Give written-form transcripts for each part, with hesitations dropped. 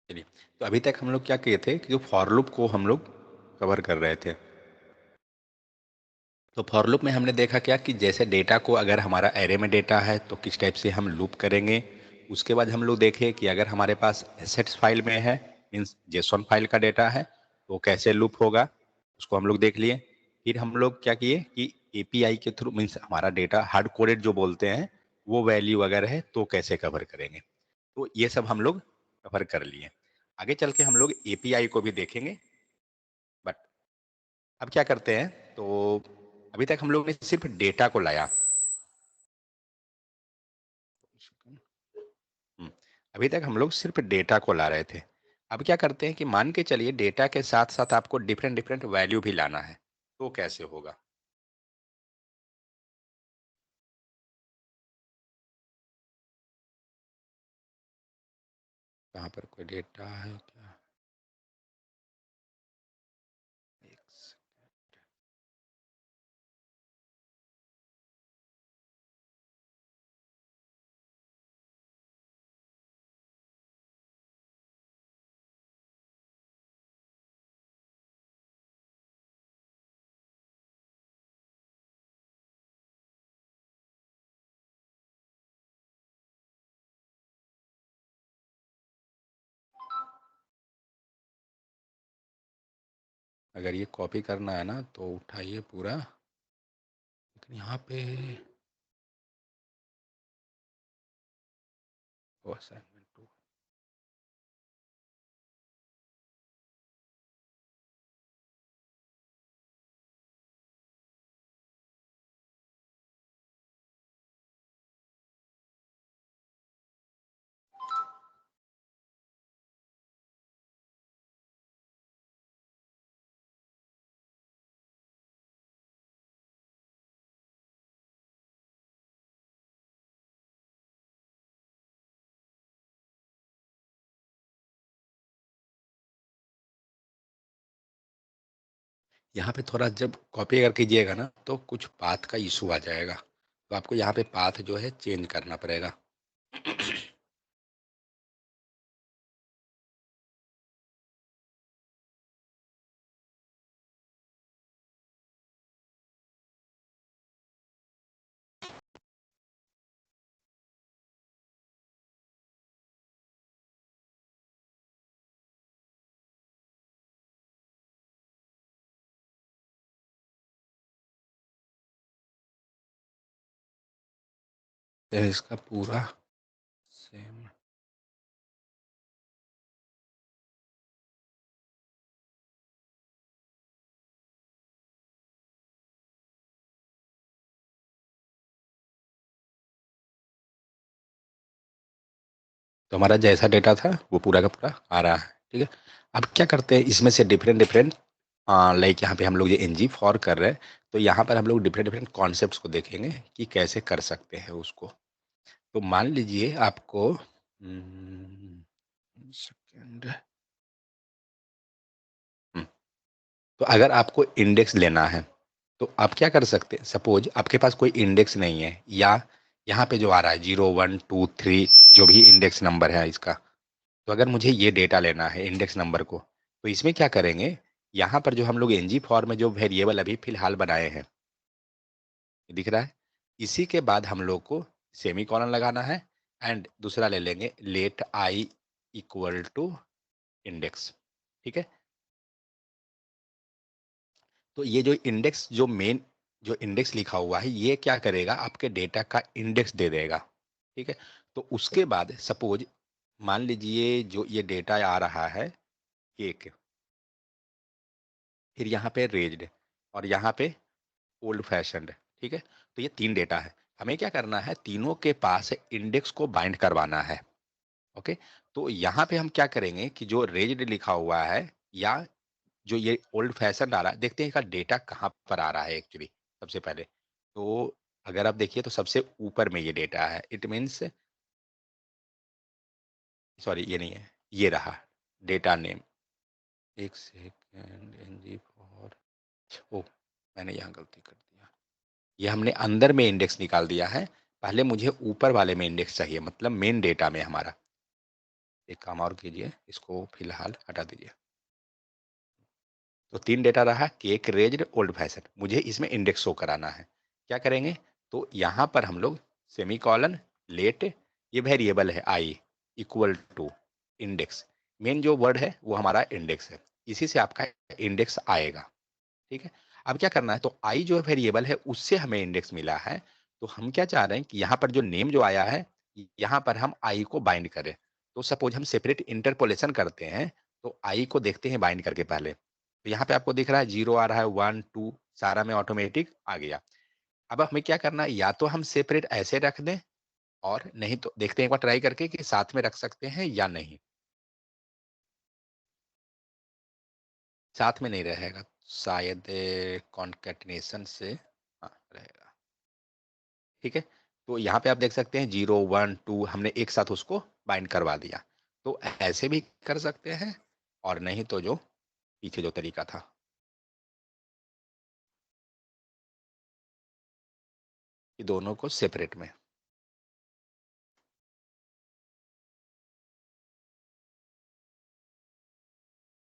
चलिए, तो अभी तक हम लोग क्या किए थे कि जो फॉर लूप को हम लोग कवर कर रहे थे। तो फॉर लूप में हमने देखा क्या कि जैसे डेटा को अगर हमारा एरे में डेटा है तो किस टाइप से हम लूप करेंगे। उसके बाद हम लोग देखे कि अगर हमारे पास एसेट्स फाइल में है, मीन्स जेसॉन फाइल का डेटा है, तो कैसे लूप होगा उसको हम लोग देख लिए। फिर हम लोग क्या किए कि एपीआई के थ्रू, मीन्स हमारा डेटा हार्ड कोडेड जो बोलते हैं वो वैल्यू अगर है तो कैसे कवर करेंगे। तो ये सब हम लोग कवर कर लिए। आगे चल के हम लोग एपीआई को भी देखेंगे। बट अब क्या करते हैं, तो अभी तक हम लोग ने सिर्फ डेटा को लाया। हम्म, अभी तक हम लोग सिर्फ डेटा को ला रहे थे। अब क्या करते हैं कि मान के चलिए डेटा के साथ साथ आपको डिफरेंट डिफरेंट वैल्यू भी लाना है, तो कैसे होगा। कहाँ पर कोई डेटा है क्या? एक अगर ये कॉपी करना है ना तो उठाइए पूरा, लेकिन यहाँ पे वो असाइनमेंट यहाँ पे थोड़ा जब कॉपी अगर कीजिएगा ना तो कुछ पाथ का इशू आ जाएगा, तो आपको यहाँ पे पाथ जो है चेंज करना पड़ेगा। तो इसका पूरा सेम। तो हमारा जैसा डेटा था वो पूरा का पूरा आ रहा है, ठीक है। अब क्या करते हैं, इसमें से डिफरेंट डिफरेंट, लाइक यहाँ पे हम लोग ये एनजी फॉर कर रहे हैं, तो यहाँ पर हम लोग डिफरेंट डिफरेंट कॉन्सेप्ट्स को देखेंगे कि कैसे कर सकते हैं उसको। तो मान लीजिए आपको सेकेंड, तो अगर आपको इंडेक्स लेना है तो आप क्या कर सकते हैं, सपोज आपके पास कोई इंडेक्स नहीं है, या यहाँ पे जो आ रहा है 0 1 2 3, जो भी इंडेक्स नंबर है इसका, तो अगर मुझे ये डेटा लेना है इंडेक्स नंबर को, तो इसमें क्या करेंगे, यहाँ पर जो हम लोग एनजी फॉर्म में जो वेरिएबल अभी फिलहाल बनाए हैं, ये दिख रहा है, इसी के बाद हम लोग को सेमी कॉलन लगाना है, एंड दूसरा ले लेंगे let i equal to index, ठीक है। तो ये जो इंडेक्स, जो मेन जो इंडेक्स लिखा हुआ है, ये क्या करेगा, आपके डेटा का इंडेक्स दे देगा, ठीक है। तो उसके बाद सपोज मान लीजिए जो ये डेटा आ रहा है केक, फिर यहाँ पे रेज्ड, और यहाँ पे ओल्ड फैशन्ड, ठीक है। तो ये तीन डेटा है, हमें क्या करना है, तीनों के पास इंडेक्स को बाइंड करवाना है। ओके, तो यहाँ पे हम क्या करेंगे कि जो रेज्ड लिखा हुआ है, या जो ये ओल्ड फैशन आ रहा है, देखते हैं इसका डेटा कहाँ पर आ रहा है एक्चुअली। सबसे पहले तो अगर आप देखिए तो सबसे ऊपर में ये डेटा है, इट मीन्स, सॉरी ये नहीं है, ये रहा डेटा नेम। एक सेकेंड, एनजी फॉर, ओ मैंने यहाँ गलती कर दिया, ये हमने अंदर में इंडेक्स निकाल दिया है, पहले मुझे ऊपर वाले में इंडेक्स चाहिए, मतलब मेन डेटा में हमारा। एक काम और कीजिए, इसको फिलहाल हटा दीजिए। तो 3 डेटा रहा, केक, रेज्ड, ओल्ड फैशन। मुझे इसमें इंडेक्स शो कराना है। क्या करेंगे? तो यहाँ पर हम लोग सेमीकोलन, लेट, ये वेरिएबल है आई इक्वल टू इंडेक्स। मेन जो वर्ड है वो हमारा इंडेक्स है, इसी से आपका इंडेक्स आएगा। ठीक है। अब क्या करना है, तो आई जो वेरिएबल है उससे हमें इंडेक्स मिला है। तो हम क्या चाह रहे हैं कि यहाँ पर जो नेम जो आया है, यहाँ पर हम आई को बाइंड करें। तो सपोज हम सेपरेट इंटरपोलेशन करते हैं, तो आई को देखते हैं बाइंड करके पहले। तो यहाँ पे आपको दिख रहा है 0 आ रहा है, 1 2 सारा में ऑटोमेटिक आ गया। अब हमें क्या करना है, या तो हम सेपरेट ऐसे रख दें, और नहीं तो देखते हैं एक बार ट्राई करके कि साथ में रख सकते हैं या नहीं। साथ में नहीं रहेगा शायद, कॉन्केटनेशन से हाँ रहेगा। ठीक है। तो यहाँ पे आप देख सकते हैं 0 1 2 हमने एक साथ उसको बाइंड करवा दिया। तो ऐसे भी कर सकते हैं, और नहीं तो जो पीछे जो तरीका था। ये दोनों को सेपरेट में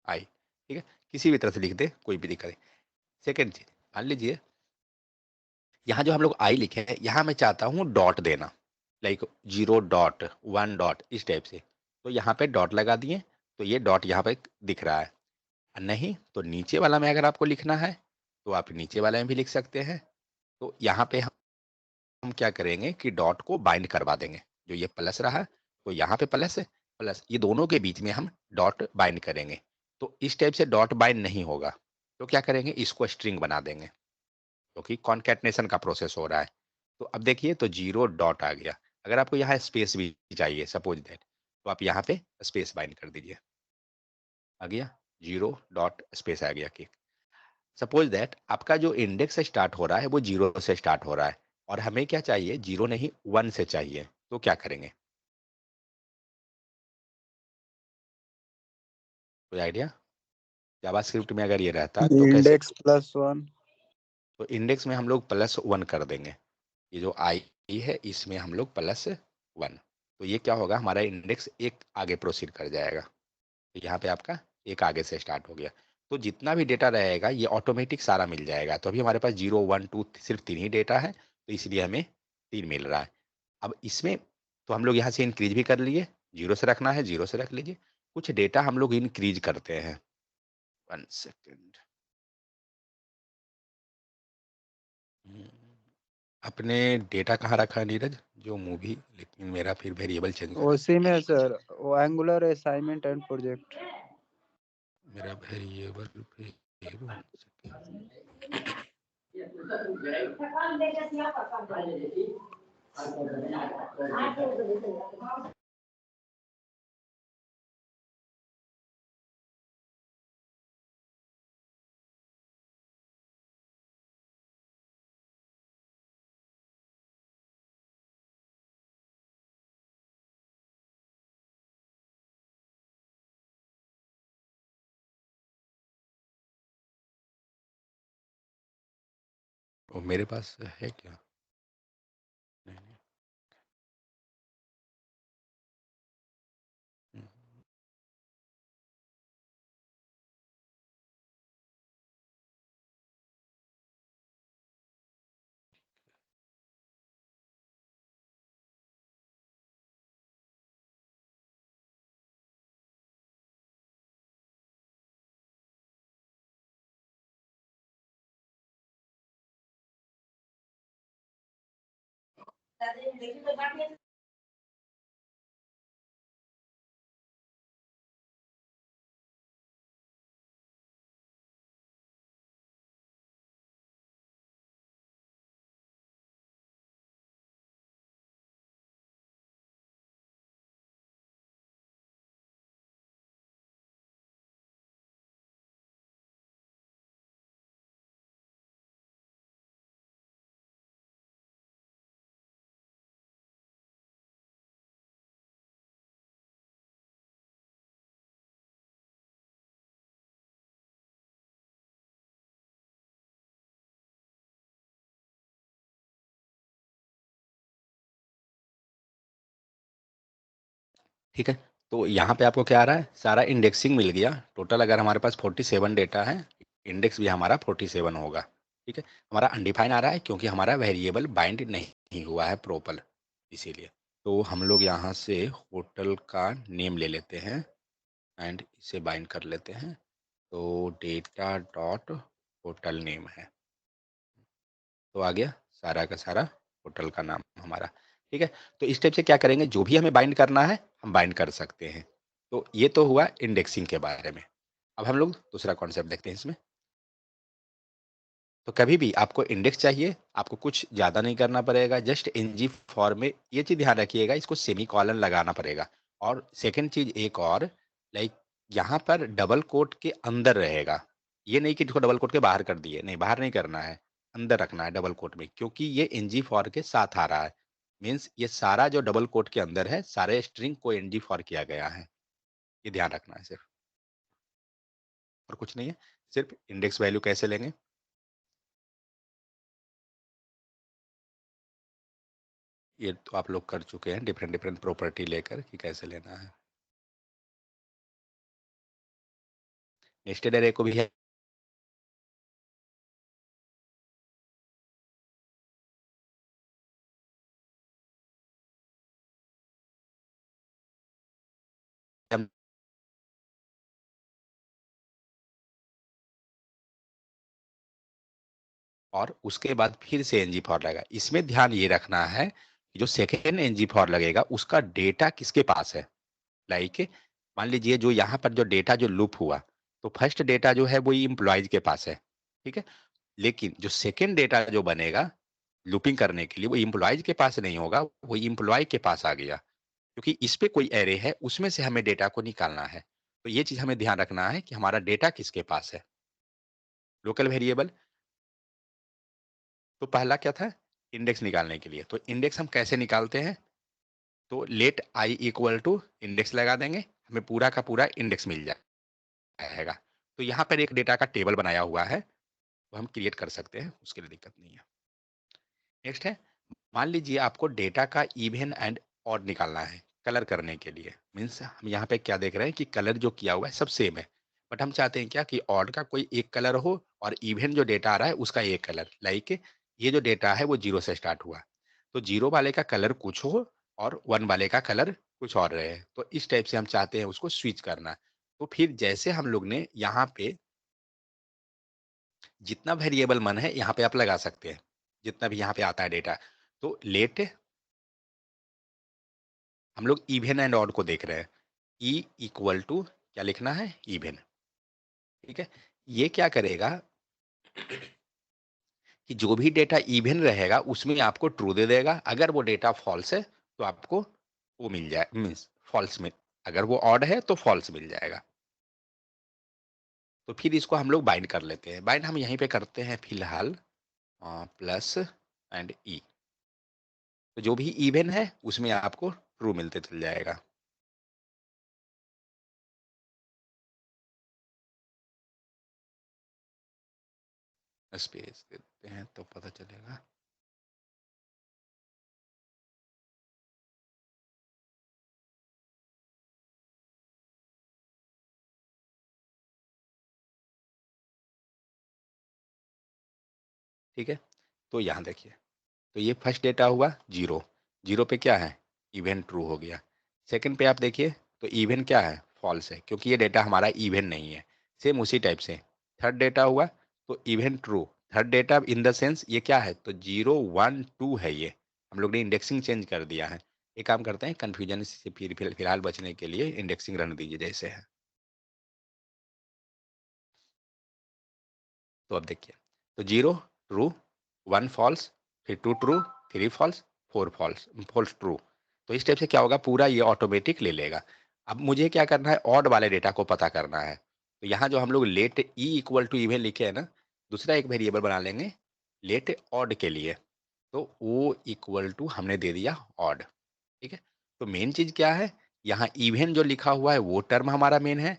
आई। ठीक है। किसी भी तरह से लिख दे, कोई भी दिक्कत नहीं। सेकेंड चीज, मान लीजिए यहाँ जो हम लोग आई लिखे हैं, यहाँ मैं चाहता हूँ डॉट देना, लाइक 0 डॉट 1 डॉट इस टाइप से। तो यहाँ पे डॉट लगा दिए, तो ये डॉट यहाँ पे दिख रहा है। नहीं तो नीचे वाला में अगर आपको लिखना है, तो आप नीचे वाले में भी लिख सकते हैं। तो यहाँ पे हम क्या करेंगे कि डॉट को बाइंड करवा देंगे। जो ये प्लस रहा, तो यहाँ पे प्लस है, प्लस ये दोनों के बीच में हम डॉट बाइंड करेंगे। तो इस टाइप से डॉट बाइंड नहीं होगा, तो क्या करेंगे, इसको स्ट्रिंग बना देंगे, क्योंकि कॉन्कैटनेशन का प्रोसेस हो रहा है। तो अब देखिए, तो 0 डॉट आ गया। अगर आपको यहाँ स्पेस भी चाहिए सपोज दैट, तो आप यहाँ पे स्पेस बाइंड कर दीजिए, आ गया 0 डॉट स्पेस आ गया कि सपोज दैट आपका जो इंडेक्स से स्टार्ट हो रहा है वो 0 से स्टार्ट हो रहा है, और हमें क्या चाहिए, 0 नहीं 1 से चाहिए। तो क्या करेंगे, कोई आइडिया? जावास्क्रिप्ट में अगर ये रहता तो कैसे? Index plus 1। तो इंडेक्स में हम लोग +1 कर देंगे। ये जो आई है इसमें हम लोग +1। तो ये क्या होगा, हमारा इंडेक्स एक आगे प्रोसीड कर जाएगा। तो यहाँ पे आपका एक आगे से स्टार्ट हो गया। तो जितना भी डेटा रहेगा ये ऑटोमेटिक सारा मिल जाएगा। तो अभी हमारे पास 0 1 2 सिर्फ 3 ही डेटा है, तो इसलिए हमें 3 मिल रहा है। अब इसमें तो हम लोग यहाँ से इंक्रीज भी कर लिए, 0 से रखना है 0 से रख लीजिए। कुछ डेटा हम लोग इंक्रीज करते हैं। 1 सेकेंड। अपने डेटा कहाँ रखा है नीरज, जो मूवी, लेकिन मेरा फिर वेरिएबल चेंज कर, उसी में सर, वो एंगुलर असाइनमेंट एंड प्रोजेक्ट। मेरा वेरिएबल पे 1 सेकेंड। वो मेरे पास है क्या? नहीं, नहीं। ठीक है। तो यहाँ पे आपको क्या आ रहा है, सारा इंडेक्सिंग मिल गया। टोटल अगर हमारे पास 47 डेटा है, इंडेक्स भी हमारा 47 होगा। ठीक है, हमारा अनडिफाइन आ रहा है क्योंकि हमारा वेरिएबल बाइंड नहीं हुआ है प्रॉपर, इसीलिए। तो हम लोग यहाँ से होटल का नेम ले लेते हैं एंड इसे बाइंड कर लेते हैं। तो डेटा डॉट होटल नेम है, तो आ गया सारा का सारा होटल का नाम हमारा। ठीक है, तो इस टाइप से क्या करेंगे, जो भी हमें बाइंड करना है हम बाइंड कर सकते हैं। तो ये तो हुआ इंडेक्सिंग के बारे में। अब हम लोग दूसरा कॉन्सेप्ट देखते हैं इसमें। तो कभी भी आपको इंडेक्स चाहिए, आपको कुछ ज़्यादा नहीं करना पड़ेगा, जस्ट एनजी फॉर्म में ये चीज़ ध्यान रखिएगा, इसको सेमी कॉलन लगाना पड़ेगा। और सेकंड चीज़ एक और, लाइक यहाँ पर डबल कोट के अंदर रहेगा, ये नहीं कि इसको डबल कोट के बाहर कर दिए, नहीं, बाहर नहीं करना है, अंदर रखना है डबल कोट में, क्योंकि ये एनजी फॉर के साथ आ रहा है। मीन्स ये सारा जो डबल कोट के अंदर है, सारे स्ट्रिंग को एनजी फॉर किया गया है, ये ध्यान रखना है सिर्फ, और कुछ नहीं है। सिर्फ इंडेक्स वैल्यू कैसे लेंगे, ये तो आप लोग कर चुके हैं, डिफरेंट डिफरेंट प्रॉपर्टी लेकर कि कैसे लेना है। नेस्टेड एरे को भी है, हम और उसके बाद फिर से एनजी फॉर लगेगा। इसमें ध्यान ये रखना है कि जो सेकेंड एनजी फॉर लगेगा उसका डेटा किसके पास है। लाइक मान लीजिए जो यहाँ पर जो डेटा जो लूप हुआ, तो फर्स्ट डेटा जो है वो इम्प्लॉयज के पास है। ठीक है, लेकिन जो सेकेंड डेटा जो बनेगा लूपिंग करने के लिए, वो इम्प्लॉयज के पास नहीं होगा, वो इम्प्लॉय के पास आ गया, क्योंकि इस पे कोई एरे है, उसमें से हमें डेटा को निकालना है। तो ये चीज हमें ध्यान रखना है कि हमारा डेटा किसके पास है। लोकल वेरिएबल, तो पहला क्या था, इंडेक्स निकालने के लिए। तो इंडेक्स हम कैसे निकालते हैं, तो let i equal to index लगा देंगे, हमें पूरा का पूरा इंडेक्स मिल जाएगा। तो यहाँ पर एक डेटा का टेबल बनाया हुआ है, वो हम क्रिएट कर सकते हैं, उसके लिए दिक्कत नहीं है। नेक्स्ट है, मान लीजिए आपको डेटा का इवन एंड ऑड निकालना है कलर करने के लिए। मीन्स हम यहाँ पे क्या देख रहे हैं कि कलर जो किया हुआ है सब सेम है, बट हम चाहते हैं क्या कि ऑड का कोई एक कलर हो और इवन जो डेटा आ रहा है उसका एक कलर। लाइक ये जो डेटा है वो 0 से स्टार्ट हुआ, तो 0 वाले का कलर कुछ हो और 1 वाले का कलर कुछ और रहे। तो इस टाइप से हम चाहते हैं उसको स्विच करना। तो फिर जैसे हम लोग ने यहाँ पे जितना वेरिएबल मन है यहाँ पे आप लगा सकते हैं, जितना भी यहाँ पे आता है डेटा। तो लेट हम लोग इवन एंड ऑड को देख रहे हैं, ई इक्वल टू क्या लिखना है, इवन। ठीक है, ये क्या करेगा कि जो भी डेटा इवन रहेगा उसमें आपको ट्रू दे देगा, अगर वो डेटा फॉल्स है तो आपको वो मिल जाए, मीन्स फॉल्स में, अगर वो ऑड है तो फॉल्स मिल जाएगा। तो फिर इसको हम लोग बाइंड कर लेते हैं। बाइंड हम यहीं पे करते हैं फिलहाल प्लस एंड ई, तो जो भी इवन है उसमें आपको ट्रू मिलते चल जाएगा। स्पेस देते हैं तो पता चलेगा। ठीक है, तो यहाँ देखिए, तो ये फर्स्ट डेटा हुआ 0, 0 पे क्या है, इवन ट्रू हो गया। सेकंड पे आप देखिए, तो इवन क्या है, फॉल्स है, क्योंकि ये डेटा हमारा इवन नहीं है। सेम उसी टाइप से थर्ड डेटा हुआ, तो even true. Third data in the sense ये क्या है, तो 0 1 2 है, ये हम लोग ने इंडेक्सिंग चेंज कर दिया है। एक काम करते हैं, कंफ्यूजन से फिलहाल बचने के लिए इंडेक्सिंग रहने दीजिए जैसे है। तो अब देखिए, तो 0 ट्रू, 1 फॉल्स, फिर 2 true, 3 false, 4 false, false true. तो इस टाइप से क्या होगा, पूरा ये ऑटोमेटिक ले लेगा। अब मुझे क्या करना है, ऑड वाले डेटा को पता करना है। तो यहाँ जो हम लोग let e equal to even लिखे है ना, दूसरा एक वेरिएबल बना लेंगे लेट ऑड के लिए। तो ओ इक्वल टू हमने दे दिया ऑड। ठीक है, तो मेन चीज क्या है, यहाँ इवन जो लिखा हुआ है वो टर्म हमारा मेन है,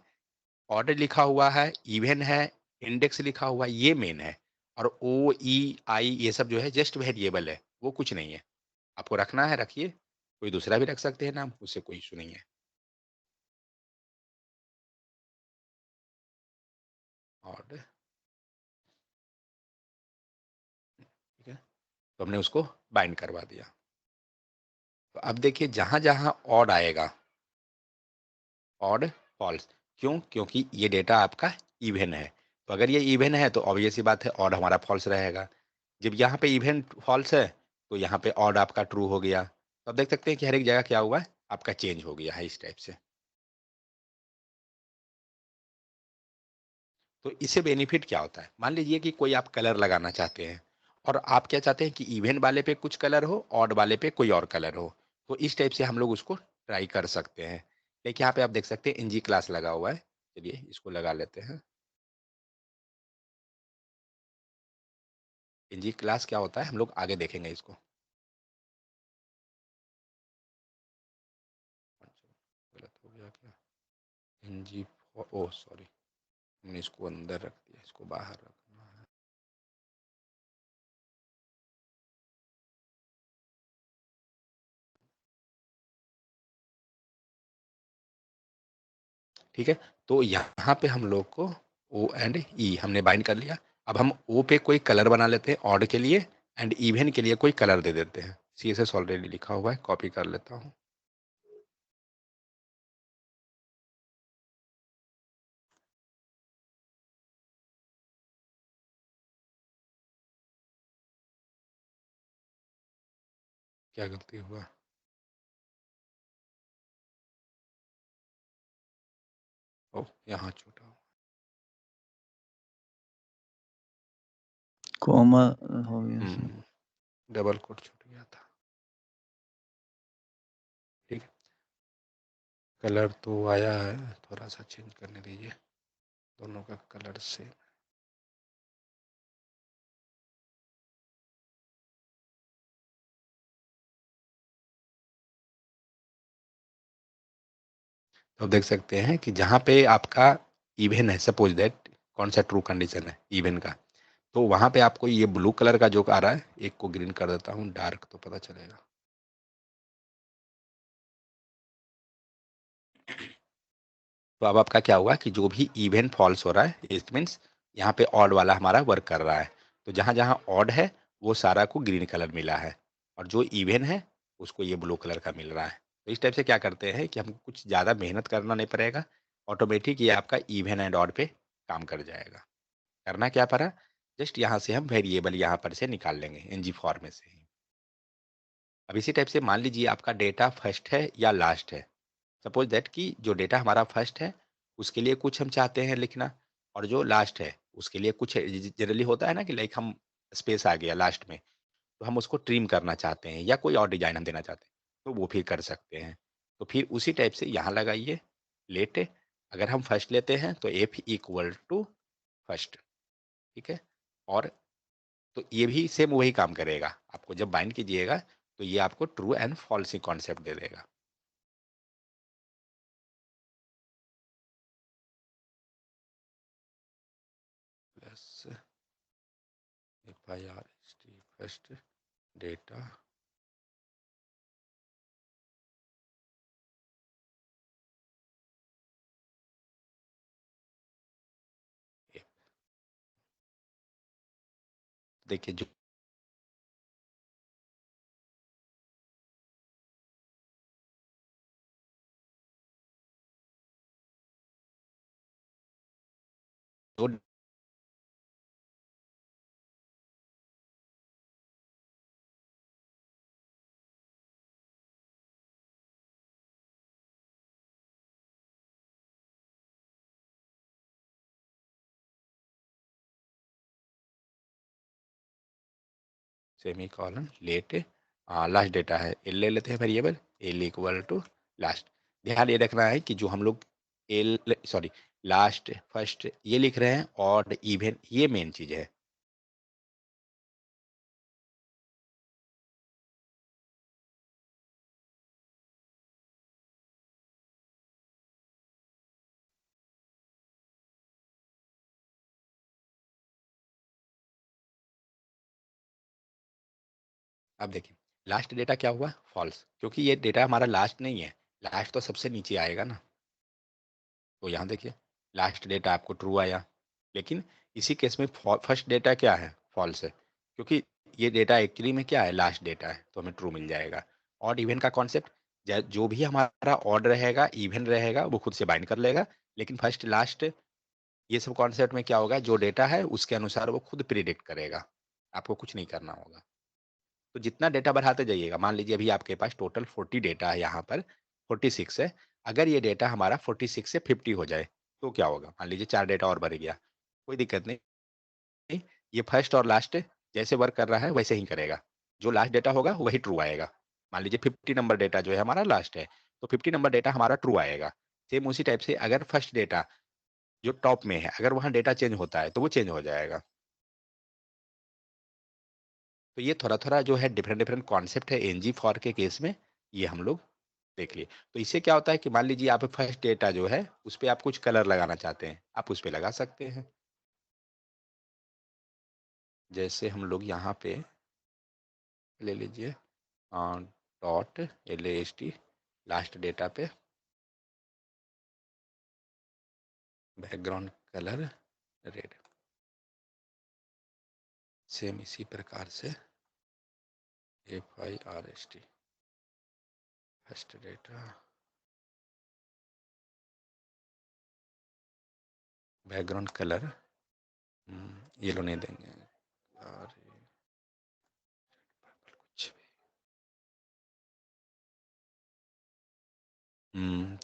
ऑर्डर लिखा हुआ है, इवन है, इंडेक्स लिखा हुआ है, ये मेन है। और ओ ई आई ये सब जो है जस्ट वेरिएबल है, वो कुछ नहीं है। आपको रखना है रखिए, कोई दूसरा भी रख सकते हैं नाम, उससे कोई इशू नहीं है। ऑड, ठीक है, तो हमने उसको बाइंड करवा दिया। तो अब देखिए जहां जहां ऑड आएगा, ऑड फॉल्स, क्यों? क्योंकि ये डेटा आपका इवन है, तो अगर ये इवन है तो ऑब्वियस सी बात है ऑड हमारा फॉल्स रहेगा। जब यहाँ पे इवन फॉल्स है तो यहाँ पे ऑड आपका ट्रू हो गया। तो अब देख सकते हैं कि हर एक जगह क्या हुआ है, आपका चेंज हो गया है इस टाइप से। तो इससे बेनिफिट क्या होता है, मान लीजिए कि कोई आप कलर लगाना चाहते हैं और आप क्या चाहते हैं कि इवन वाले पे कुछ कलर हो, ऑड वाले पे कोई और कलर हो, तो इस टाइप से हम लोग उसको ट्राई कर सकते हैं। देखिए यहाँ पे आप देख सकते हैं एनजी क्लास लगा हुआ है, चलिए इसको लगा लेते हैं। एनजी क्लास क्या होता है हम लोग आगे देखेंगे इसको। गलत हो गया क्या, एनजी, ओ सॉरी, हमने इसको अंदर रख दिया, इसको बाहर रखना है। ठीक है, तो यहाँ पे हम लोग को ओ एंड ई हमने बाइंड कर लिया। अब हम ओ पे कोई कलर बना लेते हैं ऑड के लिए, एंड इवन के लिए कोई कलर दे देते हैं। CSS ऑलरेडी लिखा हुआ है, कॉपी कर लेता हूँ। क्या गलती हुआ, ओ यहाँ छोटा हो। कॉमा हो गया सर। डबल कोट छूट गया था। ठीक है, कलर तो आया है, थोड़ा सा चेंज करने दीजिए, दोनों का कलर से। तो देख सकते हैं कि जहाँ पे आपका इवन है, सपोज दैट कौन सा ट्रू कंडीशन है इवन का, तो वहां पे आपको ये ब्लू कलर का जो आ रहा है, एक को ग्रीन कर देता हूँ डार्क, तो पता चलेगा। तो अब आपका क्या हुआ कि जो भी इवन फॉल्स हो रहा है, इट मीन्स यहाँ पे ऑड वाला हमारा वर्क कर रहा है। तो जहाँ जहाँ ऑड है वो सारा को ग्रीन कलर मिला है, और जो इवन है उसको ये ब्लू कलर का मिल रहा है। तो इस टाइप से क्या करते हैं कि हमको कुछ ज़्यादा मेहनत करना नहीं पड़ेगा, ऑटोमेटिक ये आपका इवन एंड ऑड पे काम कर जाएगा। करना क्या पड़ा, जस्ट यहाँ से हम वेरिएबल यहाँ पर से निकाल लेंगे एनजी फॉर्म में से ही। अब इसी टाइप से मान लीजिए आपका डेटा फर्स्ट है या लास्ट है। सपोज दैट कि जो डेटा हमारा फर्स्ट है उसके लिए कुछ हम चाहते हैं लिखना, और जो लास्ट है उसके लिए कुछ जनरली होता है ना कि लाइक हम स्पेस आ गया लास्ट में, तो हम उसको ट्रिम करना चाहते हैं या कोई और डिजाइन हम देना चाहते हैं, तो वो फिर कर सकते हैं। तो फिर उसी टाइप से यहाँ लगाइए लेट, अगर हम फर्स्ट लेते हैं तो एफ इक्वल टू फर्स्ट, ठीक है। और तो ये भी सेम वही काम करेगा, आपको जब बाइंड कीजिएगा तो ये आपको ट्रू एंड फॉल्स ही कॉन्सेप्ट दे देगा। प्लस FIRST फर्स्ट डेटा, देखिए जो जो semi colon let last data है एल ले लेते हैं variable L equal to last. ध्यान ये रखना है कि जो हम लोग एल सॉरी लास्ट फर्स्ट ये लिख रहे हैं और इवन, ये मेन चीज है। अब देखिए लास्ट डेटा क्या हुआ, फॉल्स, क्योंकि ये डेटा हमारा लास्ट नहीं है, लास्ट तो सबसे नीचे आएगा ना। तो यहाँ देखिए लास्ट डेटा आपको ट्रू आया, लेकिन इसी केस में फर्स्ट डेटा क्या है, फॉल्स है, क्योंकि ये डेटा एक्चुअली में क्या है, लास्ट डेटा है, तो हमें ट्रू मिल जाएगा। ऑड इवन का कॉन्सेप्ट, जो भी हमारा ऑड रहेगा इवन रहेगा वो खुद से बाइंड कर लेगा, लेकिन फर्स्ट लास्ट ये सब कॉन्सेप्ट में क्या होगा, जो डेटा है उसके अनुसार वो खुद प्रिडिक्ट करेगा, आपको कुछ नहीं करना होगा। तो जितना डेटा बढ़ाते जाइएगा, मान लीजिए अभी आपके पास टोटल 40 डेटा है, यहाँ पर 46 है, अगर ये डेटा हमारा 46 से 50 हो जाए तो क्या होगा, मान लीजिए 4 डेटा और बढ़ गया, कोई दिक्कत नहीं, ये फर्स्ट और लास्ट जैसे वर्क कर रहा है वैसे ही करेगा, जो लास्ट डेटा होगा वही ट्रू आएगा। मान लीजिए 50 नंबर डेटा जो है हमारा लास्ट है, तो 50 नंबर डेटा हमारा ट्रू आएगा। सेम उसी टाइप से अगर फर्स्ट डेटा जो टॉप में है, अगर वहाँ डेटा चेंज होता है तो वो चेंज हो जाएगा। तो ये थोड़ा-थोड़ा जो है डिफरेंट डिफरेंट कॉन्सेप्ट है एनजी फॉर के केस में, ये हम लोग देख लिए। तो इससे क्या होता है कि मान लीजिए आप फर्स्ट डेटा जो है, उस पे आप कुछ कलर लगाना चाहते हैं, आप उस पे लगा सकते हैं। जैसे हम लोग यहाँ पे ले लीजिए डॉट LAST लास्ट डेटा पे बैकग्राउंड कलर रेड, सेम इसी प्रकार से FIRST first data background colour yellow नहीं देंगे और कुछ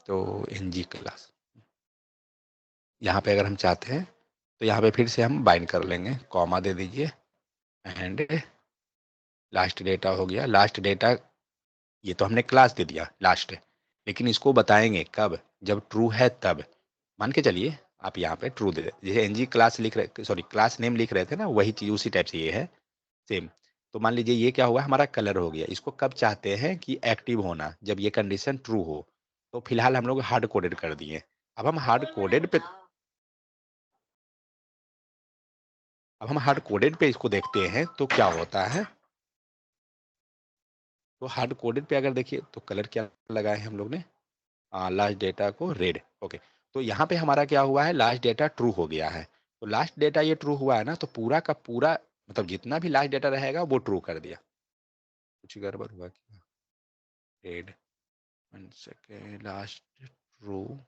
तो NG क्लास यहाँ पे अगर हम चाहते हैं तो यहाँ पे फिर से हम बाइंड कर लेंगे, कॉमा दे दीजिए एंड लास्ट डेटा हो गया। लास्ट डेटा ये तो हमने क्लास दे दिया लास्ट, लेकिन इसको बताएंगे कब, जब ट्रू है तब। मान के चलिए आप यहाँ पे ट्रू दे दे, जैसे NG क्लास लिख रहे, सॉरी क्लास नेम लिख रहे थे ना, वही चीज उसी टाइप से ये है सेम। तो मान लीजिए ये क्या हुआ, हमारा कलर हो गया, इसको कब चाहते हैं कि एक्टिव होना, जब ये कंडीशन ट्रू हो। तो फिलहाल हम लोग हार्ड कोडेड कर दिए। अब हम हार्ड कोडेड पे अब हम हार्ड कोडेड पे इसको देखते हैं तो क्या होता है। तो हार्ड कोडेड पे अगर देखिए तो कलर क्या लगाए हैं हम लोग ने, लास्ट डेटा को रेड, ओके। तो यहाँ पे हमारा क्या हुआ है, लास्ट डेटा ट्रू हो गया है। तो लास्ट डेटा ये ट्रू हुआ है ना, तो पूरा का पूरा मतलब जितना भी लास्ट डेटा रहेगा वो ट्रू कर दिया। कुछ गड़बड़ हुआ क्या, red 1 second, last true,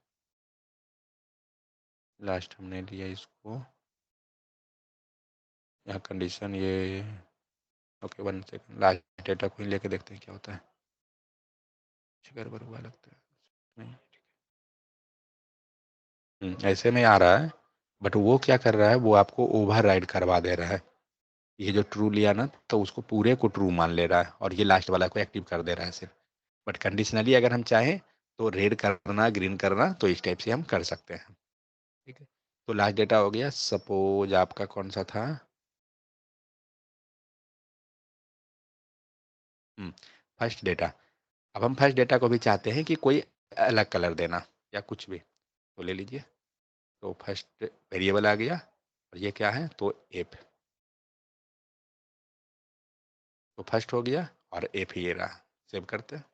last हमने लिया इसको, यहाँ कंडीशन ये, ओके 1 सेकेंड, लास्ट डेटा को ही लेके देखते हैं क्या होता है। कुछ गड़बड़ हुआ लगता है नहीं, ऐसे में आ रहा है, बट वो क्या कर रहा है, वो आपको ओवरराइड करवा दे रहा है। ये जो ट्रू लिया ना, तो उसको पूरे को ट्रू मान ले रहा है और ये लास्ट वाला को एक्टिव कर दे रहा है सिर्फ। बट कंडीशनली अगर हम चाहें तो रेड करना, ग्रीन करना, तो इस टाइप से हम कर सकते हैं। ठीक है, तो लास्ट डेटा हो गया, सपोज आपका कौन सा था, फर्स्ट डेटा। अब हम फर्स्ट डेटा को भी चाहते हैं कि कोई अलग कलर देना या कुछ भी, तो ले लीजिए। तो फर्स्ट वेरिएबल आ गया और ये क्या है, तो एफ, तो फर्स्ट हो गया और एफ ये रहा। सेव करते हैं,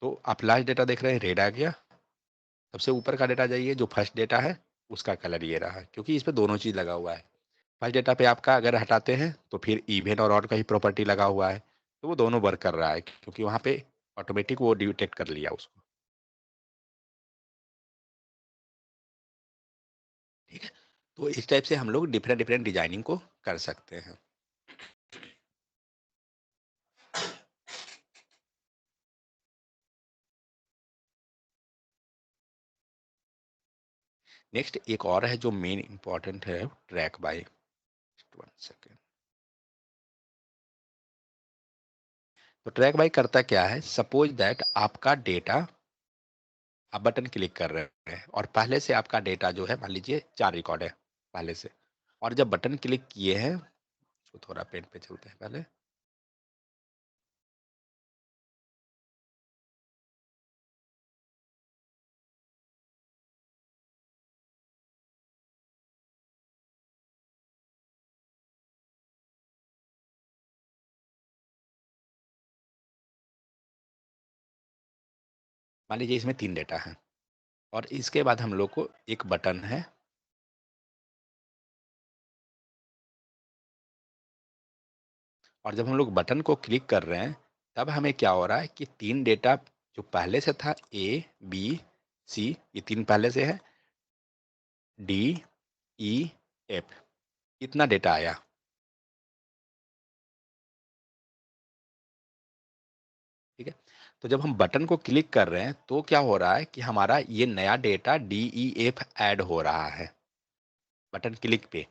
तो आप लास्ट डेटा देख रहे हैं, रेड आ गया। सबसे ऊपर का डेटा जाइए, जो फर्स्ट डेटा है उसका कलर ये रहा, क्योंकि इस पे दोनों चीज लगा हुआ है। फर्स्ट डेटा पे आपका अगर हटाते हैं तो फिर इवन और ऑड का ही प्रॉपर्टी लगा हुआ है, तो वो दोनों वर्क कर रहा है, क्योंकि वहां पे ऑटोमेटिक वो डिटेक्ट कर लिया उसको। ठीक है, तो इस टाइप से हम लोग डिफरेंट डिफरेंट डिजाइनिंग को कर सकते हैं। नेक्स्ट एक और है जो मेन इंपॉर्टेंट है, ट्रैक बाय। 1 सेकेंड। तो ट्रैक बाय करता क्या है, सपोज दैट आपका डेटा, आप बटन क्लिक कर रहे हैं और पहले से आपका डेटा जो है, मान लीजिए 4 रिकॉर्ड है पहले से, और जब बटन क्लिक किए हैं, तो थोड़ा पेन पे चलते हैं पहले। मान लीजिए इसमें 3 डेटा है और इसके बाद हम लोग को एक बटन है, और जब हम लोग बटन को क्लिक कर रहे हैं, तब हमें क्या हो रहा है कि 3 डेटा जो पहले से था ए, बी, सी, ये 3 पहले से है, डी, ई, एफ, इतना डेटा आया। ठीक है? तो जब हम बटन को क्लिक कर रहे हैं, तो क्या हो रहा है कि हमारा ये नया डेटा डी, ई, एफ ऐड हो रहा है, बटन क्लिक पे।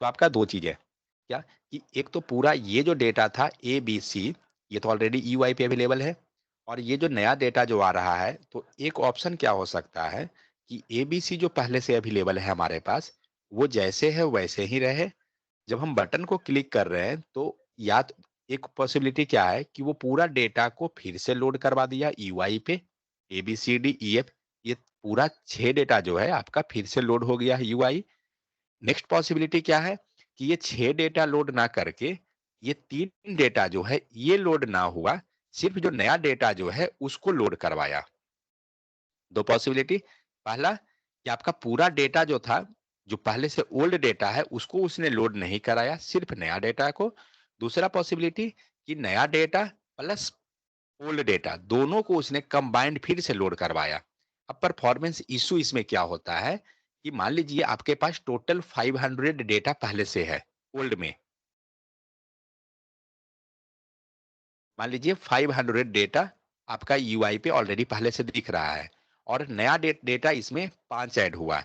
तो आपका 2 चीज़ है, क्या? कि एक तो पूरा ये जो डेटा था ए, बी, सी, ये तो ऑलरेडी ईयूआई पे अवेलेबल है, और ये जो नया डेटा जो आ रहा है, तो एक ऑप्शन क्या हो सकता है कि ए, बी, सी जो पहले से अवेलेबल है हमारे पास, वो जैसे है वैसे ही रहे। जब हम बटन को क्लिक कर रहे हैं, तो या तो एक पॉसिबिलिटी क्या है कि वो पूरा डेटा को फिर से लोड करवा दिया ईयूआई पे, ए, बी, सी, डी, ई, एफ, ये पूरा 6 डेटा जो है आपका फिर से लोड हो गया है यूआई। नेक्स्ट पॉसिबिलिटी क्या है कि ये 6 डेटा लोड ना करके ये 3 डेटा जो है ये लोड ना हुआ, सिर्फ जो नया डेटा जो है उसको लोड करवाया। 2 पॉसिबिलिटी, पहला कि आपका पूरा डेटा जो था, जो पहले से ओल्ड डेटा है उसको उसने लोड नहीं कराया, सिर्फ नया डेटा को। दूसरा पॉसिबिलिटी कि नया डेटा प्लस ओल्ड डेटा दोनों को उसने कंबाइंड फिर से लोड करवाया। अब परफॉर्मेंस इश्यू इसमें क्या होता है कि मान लीजिए आपके पास टोटल 500 डेटा पहले से है ओल्ड में। मान लीजिए 500 डेटा आपका यूआई पे ऑलरेडी पहले से दिख रहा है, और नया डेटा इसमें 5 ऐड हुआ।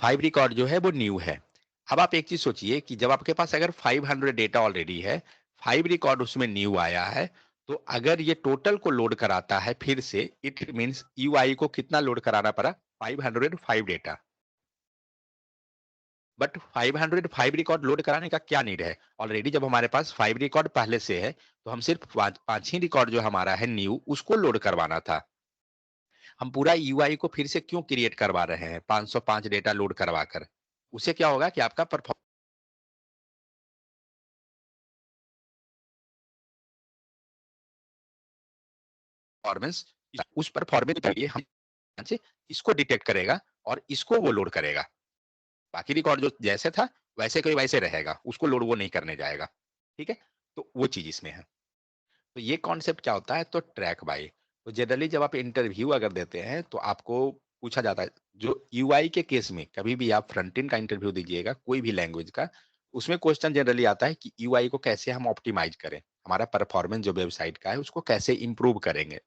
5 रिकॉर्ड जो है वो न्यू है। अब आप एक चीज सोचिए कि जब आपके पास अगर 500 डेटा ऑलरेडी है, 5 रिकॉर्ड उसमें न्यू आया है, तो अगर ये टोटल को लोड कराता है फिर से, इट मींस यूआई को कितना लोड कराना पड़ा? 505 डेटा। बट 505 रिकॉर्ड लोड कराने का क्या नीड है? ऑलरेडी जब हमारे पास 5 रिकॉर्ड पहले से है, तो हम सिर्फ 5 ही रिकॉर्ड जो हमारा है न्यू, उसको लोड करवाना था। हम पूरा यूआई को फिर से क्यों क्रिएट करवा रहे हैं 505 डेटा लोड करवा कर? उससे क्या होगा कि आपका परफॉर्मेंस, उस परफॉर्मेंस के लिए हम से इसको डिटेक्ट करेगा और इसको वो लोड करेगा। बाकी रिकॉर्ड जो जैसे था वैसे का वैसे रहेगा, उसको लोड वो नहीं करने जाएगा। ठीक है? तो वो चीज़ इसमें है। तो ये कॉन्सेप्ट क्या होता है, तो ट्रैक बाय। तो जनरली जब आप इंटरव्यू अगर देते हैं तो आपको पूछा जाता है, जो यूआई के केस में कभी भी आप फ्रंट एंड का इंटरव्यू दीजिएगा कोई भी लैंग्वेज का, उसमें क्वेश्चन जनरली आता है कि यूआई को कैसे हम ऑप्टिमाइज करें, हमारा परफॉर्मेंस जो वेबसाइट का है उसको कैसे इंप्रूव करेंगे।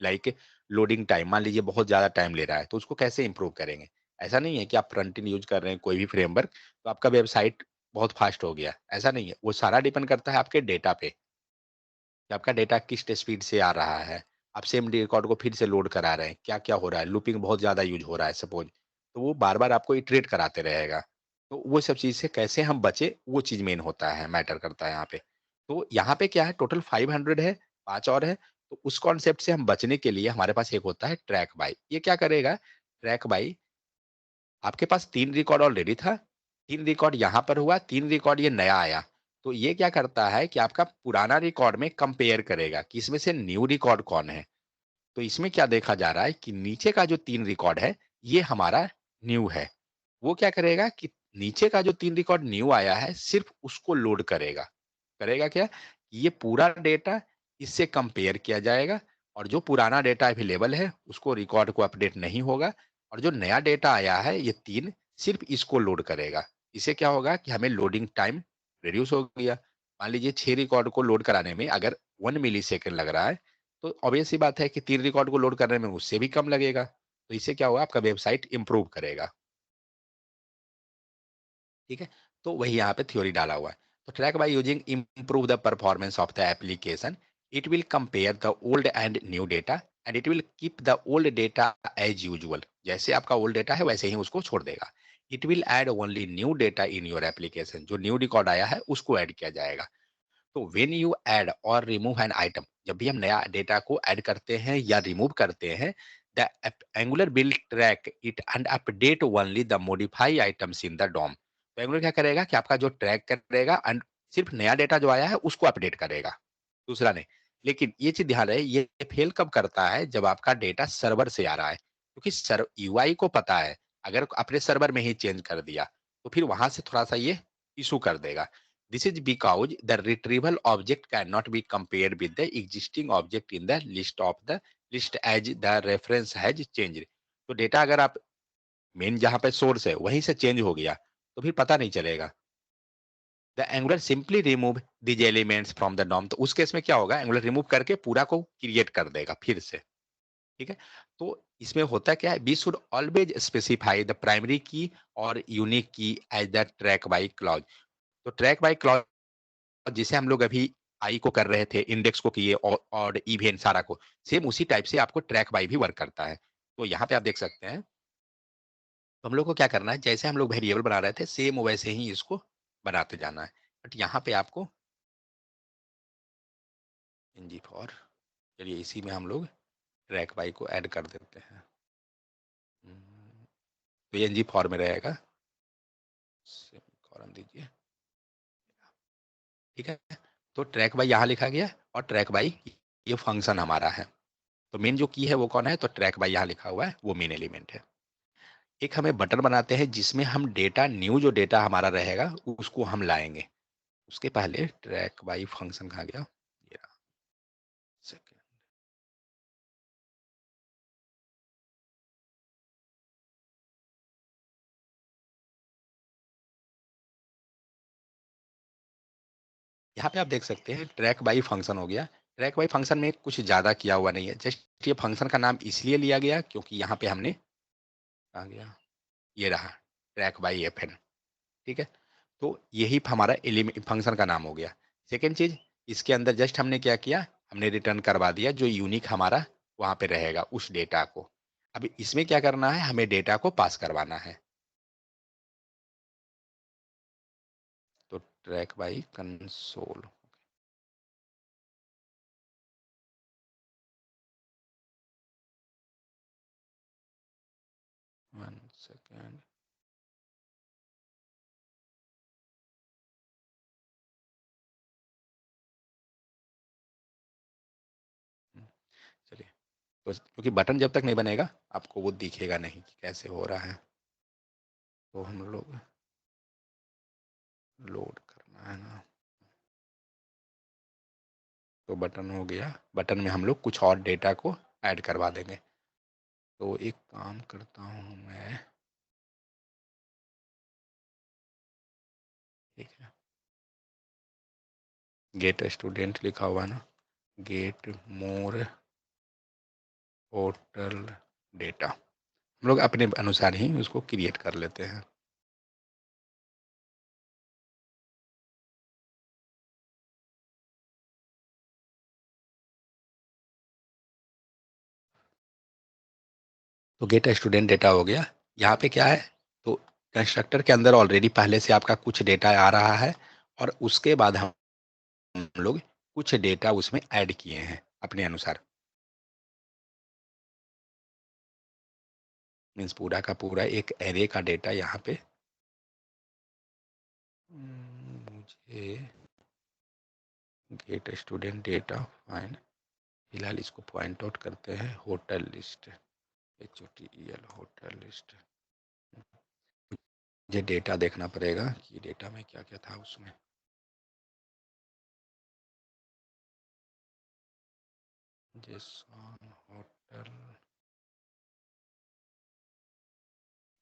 लाइक लोडिंग टाइम, मान लीजिए बहुत ज़्यादा टाइम ले रहा है, तो उसको कैसे इम्प्रूव करेंगे? ऐसा नहीं है कि आप फ्रंट एंड यूज़ कर रहे हैं कोई भी फ्रेमवर्क, तो आपका वेबसाइट बहुत फास्ट हो गया, ऐसा नहीं है। वो सारा डिपेंड करता है आपके डेटा पे, कि आपका डेटा किस स्पीड से आ रहा है। आप सेम रिकॉर्ड को फिर से लोड करा रहे हैं, क्या-क्या हो रहा है, लूपिंग बहुत ज़्यादा यूज़ हो रहा है सपोज़, तो वो बार-बार आपको इटरेट कराते रहेगा। तो वो सब चीज़ से कैसे हम बचें, वो चीज़ मेन होता है, मैटर करता है यहाँ पे। तो यहाँ पे क्या है, टोटल 500 है, 5 और है, तो उस कॉन्सेप्ट से हम बचने के लिए हमारे पास एक होता है ट्रैक बाय। ये क्या करेगा, ट्रैक बाय, आपके पास 3 रिकॉर्ड ऑलरेडी था, 3 रिकॉर्ड यहाँ पर हुआ, 3 रिकॉर्ड ये नया आया। तो ये क्या करता है कि आपका पुराना रिकॉर्ड में कंपेयर करेगा कि इसमें से न्यू रिकॉर्ड कौन है। तो इसमें क्या देखा जा रहा है कि नीचे का जो 3 रिकॉर्ड है, ये हमारा न्यू है। वो क्या करेगा कि नीचे का जो 3 रिकॉर्ड न्यू आया है, सिर्फ़ उसको लोड करेगा। करेगा क्या? ये पूरा डेटा इससे कंपेयर किया जाएगा, और जो पुराना डेटा अवेलेबल है, उसको रिकॉर्ड को अपडेट नहीं होगा, और जो नया डेटा आया है, ये 3 सिर्फ़ इसको लोड करेगा। इससे क्या होगा कि हमें लोडिंग टाइम रिड्यूस हो गया। मान लीजिए 6 रिकॉर्ड को लोड कराने में अगर 1 मिलीसेकंड लग रहा है, तो ऑब्वियस सी बात है कि 3 रिकॉर्ड को लोड करने में उससे भी कम लगेगा। तो इससे क्या होगा, आपका वेबसाइट इम्प्रूव करेगा। ठीक है? तो वही यहाँ पे थ्योरी डाला हुआ है। तो track by using improve the performance of the application, it will compare the old and new data, and it will keep the old data as usual. जैसे आपका ओल्ड डेटा है वैसे ही उसको छोड़ देगा। It will add only new data in your application, जो new record आया है उसको ऐड किया जाएगा। तो व्हेन यू ऐड और रिमूव एन आइटम, जब भी हम नया डेटा को ऐड करते हैं या रिमूव करते हैं, the Angular will track it and update only the modify items in the DOM. तो एंगुलर क्या करेगा कि आपका जो ट्रैक करेगा एंड सिर्फ नया डेटा जो आया है उसको अपडेट करेगा, दूसरा नहीं। लेकिन ये चीज ध्यान रहे, ये फेल कब करता है, जब आपका डेटा सर्वर से आ रहा है, क्योंकि सर यूआई को पता है अगर अपने सर्वर में ही चेंज कर दिया तो फिर वहां से थोड़ा सा ये इशू कर देगा। This is because the retrieval object cannot be compared with the existing object in the list of the list as the reference has changed. तो डेटा अगर आप मेन जहाँ पे सोर्स है वहीं से चेंज हो गया तो फिर पता नहीं चलेगा। The angular simply remove these elements from the norm, तो उस केस में क्या होगा, एंगुलर रिमूव करके पूरा को क्रिएट कर देगा फिर से। ठीक है, तो इसमें होता क्या है, we should always specify the primary key और unique key as the track by clause. तो ट्रैक बाई क्लॉज जिसे हम लोग अभी आई को कर रहे थे, इंडेक्स को किए और इवेंट सारा को, सेम उसी टाइप से आपको ट्रैक बाई भी वर्क करता है। तो यहाँ पे आप देख सकते हैं, तो हम लोग को क्या करना है, जैसे हम लोग वेरिएबल बना रहे थे सेम वैसे ही इसको बनाते जाना है। बट यहाँ पे आपको एनजी फॉर, चलिए इसी में हम लोग ट्रैक बाई को ऐड कर देते हैं। तो ये एनजी फॉर में रहेगा, सेमीकोलन दीजिए। ठीक है, तो ट्रैक बाई यहाँ लिखा गया और ट्रैक बाई ये फंक्शन हमारा है। तो मेन जो की है वो कौन है, तो ट्रैक बाई यहाँ लिखा हुआ है वो मेन एलिमेंट है। एक हमें बटन बनाते हैं जिसमें हम डेटा, न्यू जो डेटा हमारा रहेगा उसको हम लाएंगे। उसके पहले ट्रैक बाई फंक्शन कहाँ गया, ये रहा। Second. यहाँ पे आप देख सकते हैं ट्रैक बाई फंक्शन हो गया। ट्रैक बाई फंक्शन में कुछ ज्यादा किया हुआ नहीं है, जस्ट ये फंक्शन का नाम इसलिए लिया गया क्योंकि यहाँ पे हमने, आ गया ये रहा ट्रैक बाई एफ एन। ठीक है, तो यही हमारा एलिमेंट फंक्शन का नाम हो गया। सेकेंड चीज, इसके अंदर जस्ट हमने क्या किया, हमने रिटर्न करवा दिया जो यूनिक हमारा वहां पे रहेगा उस डेटा को। अब इसमें क्या करना है, हमें डेटा को पास करवाना है। तो ट्रैक बाई कंसोल, 1 सेकेंड। चलिए, तो क्योंकि बटन जब तक नहीं बनेगा आपको वो दिखेगा नहीं कि कैसे हो रहा है, तो हम लोग लोड करना है ना। तो बटन हो गया, बटन में हम लोग कुछ और डेटा को ऐड करवा देंगे। तो एक काम करता हूँ मैं, ठीक है, गेट स्टूडेंट लिखा हुआ है ना, गेट मोर होटल डेटा, हम लोग अपने अनुसार ही उसको क्रिएट कर लेते हैं। तो गेट स्टूडेंट डेटा हो गया। यहाँ पे क्या है, तो कंस्ट्रक्टर के अंदर ऑलरेडी पहले से आपका कुछ डेटा आ रहा है और उसके बाद हम लोग कुछ डेटा उसमें ऐड किए हैं अपने अनुसार। मीन्स पूरा का पूरा एक एरे का डेटा यहाँ पे मुझे गेट स्टूडेंट डेटा फाइन, फिलहाल इसको पॉइंट आउट करते हैं, hotel list, HOTEL hotel list. मुझे डेटा देखना पड़ेगा कि डेटा में क्या क्या था उसमें। जेसन होटल,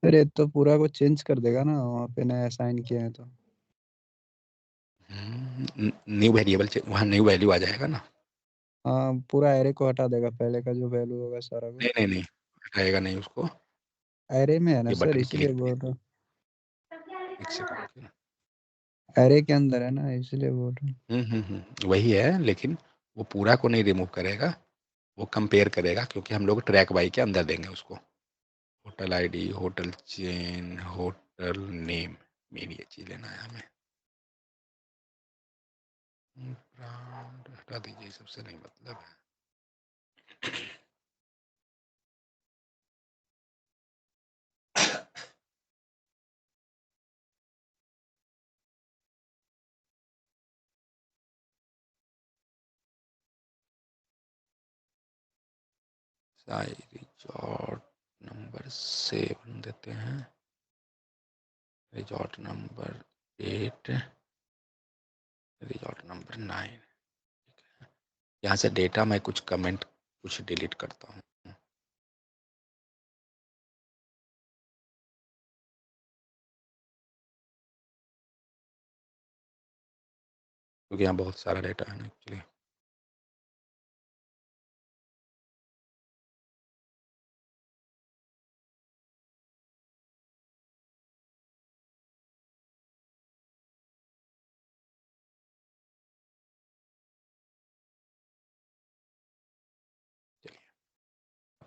अरे तो पूरा को चेंज कर देगा ना, वहाँ पे नया असाइन किया है तो। न्यू वेरिएबल, वहाँ न्यू वैल्यू आ जाएगा ना। हाँ, पूरा एरे को हटा देगा, पहले का जो वैल्यू होगा सारा को। नहीं नहीं नहीं, हटाएगा नहीं उसको। एरे में है ना ये सर, बटन इसीलिए क्लिक, बोल रहा हूँ। एक सेकंड रुकिए। एरे के अंदर है ना, इसलिए बोल रहा हूँ। वही है, लेकिन वो पूरा को नहीं रिमूव करेगा, वो कंपेयर करेगा क्योंकि हम लोग ट्रैक बाई के अंदर देंगे उसको। Hotel ID, hotel chain, hotel name, main ये चीज लेना है हमें। ब्रांड हटा दीजिए, सबसे नहीं मतलब है। रिजॉर्ट नंबर 7 देते हैं, रिजॉर्ट नंबर 8, रिजल्ट नंबर 9। यहाँ से डेटा मैं कुछ कमेंट कुछ डिलीट करता हूँ, क्योंकि यहाँ बहुत सारा डेटा है ना एक्चुअली।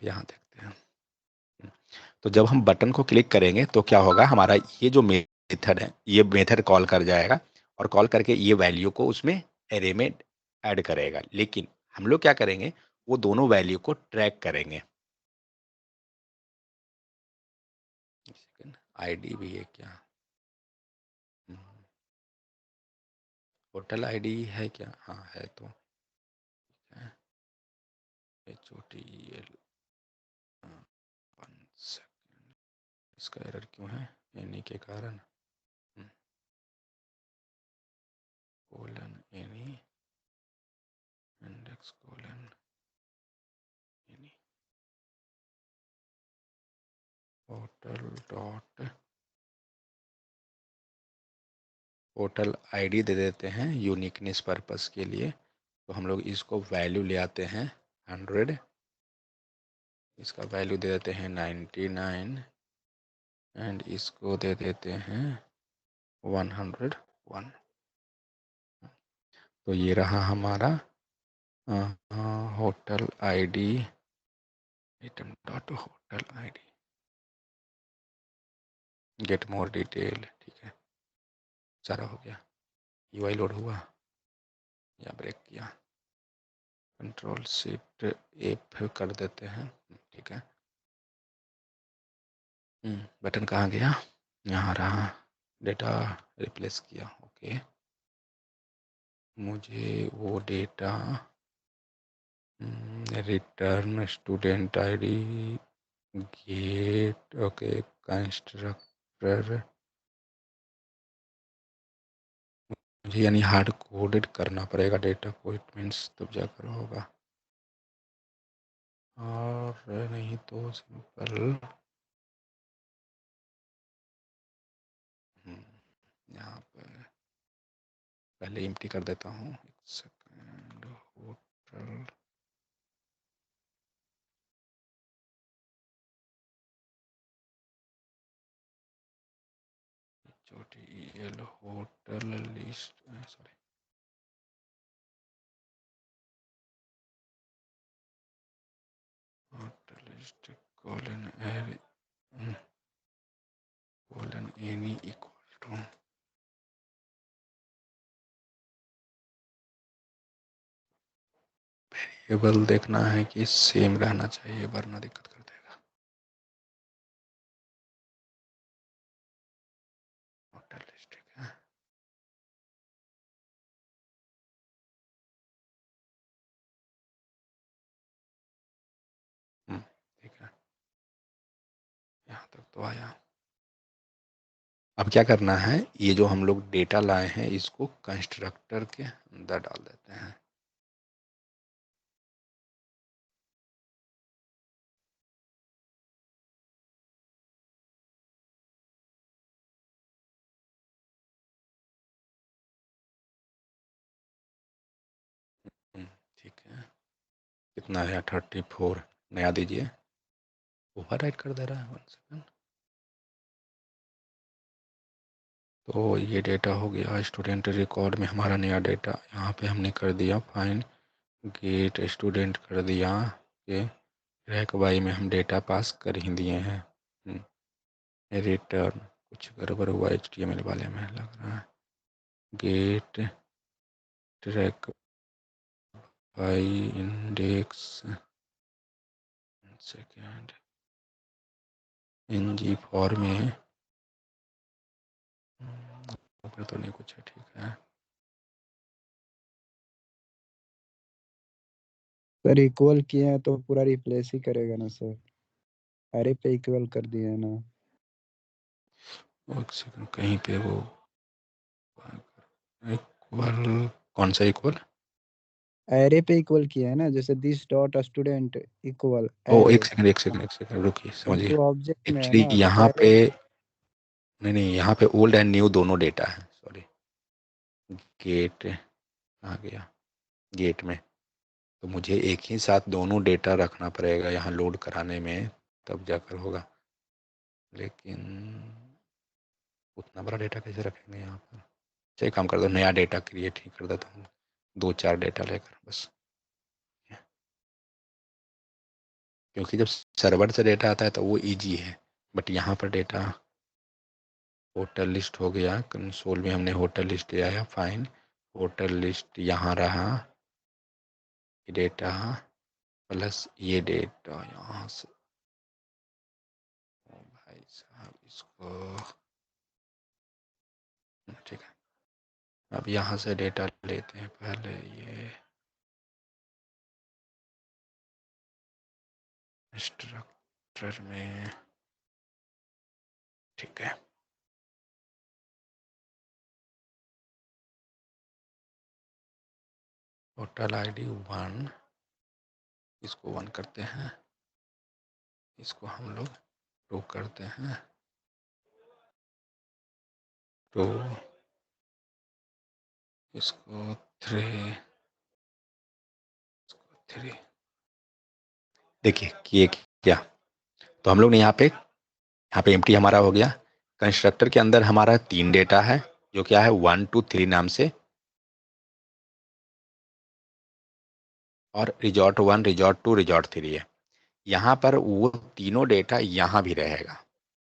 यहाँ देखते हैं। तो जब हम बटन को क्लिक करेंगे तो क्या होगा, हमारा ये जो मेथड है ये मेथड कॉल कर जाएगा और कॉल करके ये वैल्यू को उसमें एरे में ऐड करेगा। लेकिन हम लोग क्या करेंगे, वो दोनों वैल्यू को ट्रैक करेंगे। आईडी भी है क्या? होटल आईडी है क्या? हाँ है। तो HOTL 1 सेकंड, इसका एरर क्यों है? एनी के कारण। Colon any index colon any hotel dot hotel ID दे देते हैं यूनिकनेस पर्पस के लिए। तो हम लोग इसको वैल्यू ले आते हैं 100, इसका वैल्यू दे देते हैं 99 एंड इसको दे देते हैं 101। तो ये रहा हमारा hotel ID, item dot hotel ID, get more detail. ठीक है, सारा हो गया। यूआई लोड हुआ या ब्रेक किया, कंट्रोल शिफ्ट F कर देते हैं। ठीक है, बटन कहाँ गया? यहाँ रहा, डेटा रिप्लेस किया। ओके, मुझे वो data return student ID get. Okay, constructor मुझे यानी हार्ड कोडेड करना पड़ेगा डेटा को, इट मीन्स तब जाकर होगा, और नहीं तो सिंपल यहाँ पर पहले एम्प्टी कर देता हूँ। एक second, hotel HOTL hotel list, sorry hotel list colon array colon any equal to, variable देखना है कि सेम रहना चाहिए वरना दिक्कत कर देगा। होटल लिस्ट, ठीक है। ठीक है, यहाँ तक तो आया। अब क्या करना है, ये जो हम लोग डेटा लाए हैं इसको कंस्ट्रक्टर के अंदर डाल देते हैं। ठीक है, कितना है? 34 नया दीजिए। ओवरराइट कर दे रहा है, 1 सेकंड। तो ये डेटा हो गया स्टूडेंट रिकॉर्ड में हमारा नया डेटा। यहाँ पे हमने कर दिया फाइंड गेट स्टूडेंट कर दिया कि रैक वाई में हम डेटा पास कर ही दिए हैं। रिटर्न कुछ गड़बड़ हुआ HTML वाले में लग रहा है। Get track by index second NG for में तो नहीं कुछ है। ठीक है, सर इक्वल किए हैं तो पूरा रिप्लेस ही करेगा ना सर, अरे पे इक्वल कर दिए है ना। एक सेकंड, कहीं पे वो इक्वल, कौन सा इक्वल? एरे पे इक्वल किया है ना, जैसे this dot student equal o array, एक सेकंड, एक सेकंड, एक सेकंड, रुकिए, समझिए। इनटू ऑब्जेक्ट में है एक्चुअली ना, तो यहाँ एरे। पे, नहीं नहीं, यहाँ पे ओल्ड एंड न्यू दोनों डेटा है, सॉरी। गेट आ गया, गेट में, तो मुझे एक ही साथ दोनों डेटा रखना पड़ेगा यहाँ लोड कराने में, तब जाकर होगा। लेकिन उतना बड़ा डेटा कैसे रखेंगे यहाँ पर? अच्छा एक काम कर दो, नया डेटा क्रिएट ही कर देता हूँ, 2-4 डेटा लेकर बस। क्योंकि जब सर्वर से डेटा आता है तो वो इजी है, बट यहाँ पर डेटा, होटल लिस्ट हो गया, कंसोल में हमने होटल लिस्ट दिया है, फाइन। होटल लिस्ट यहाँ रहा, ये डेटा प्लस ये डेटा यहाँ से। ओ भाई साहब, इसको ठीक है, अब यहाँ से डेटा लेते हैं पहले, ये स्ट्रक्चर में, ठीक है। होटल आईडी 1, इसको 1 करते हैं, इसको हम लोग 2 करते हैं, तो इसको 3, इसको 3। देखिए कि ये क्या, तो हम लोग ने यहाँ पे एम्प्टी हमारा हो गया। कंस्ट्रक्टर के अंदर हमारा 3 डेटा है, जो क्या है 1 2 3 नाम से, और रिजॉर्ट 1, रिजॉर्ट 2, रिजॉर्ट 3 है। यहाँ पर वो तीनों डेटा यहाँ भी रहेगा,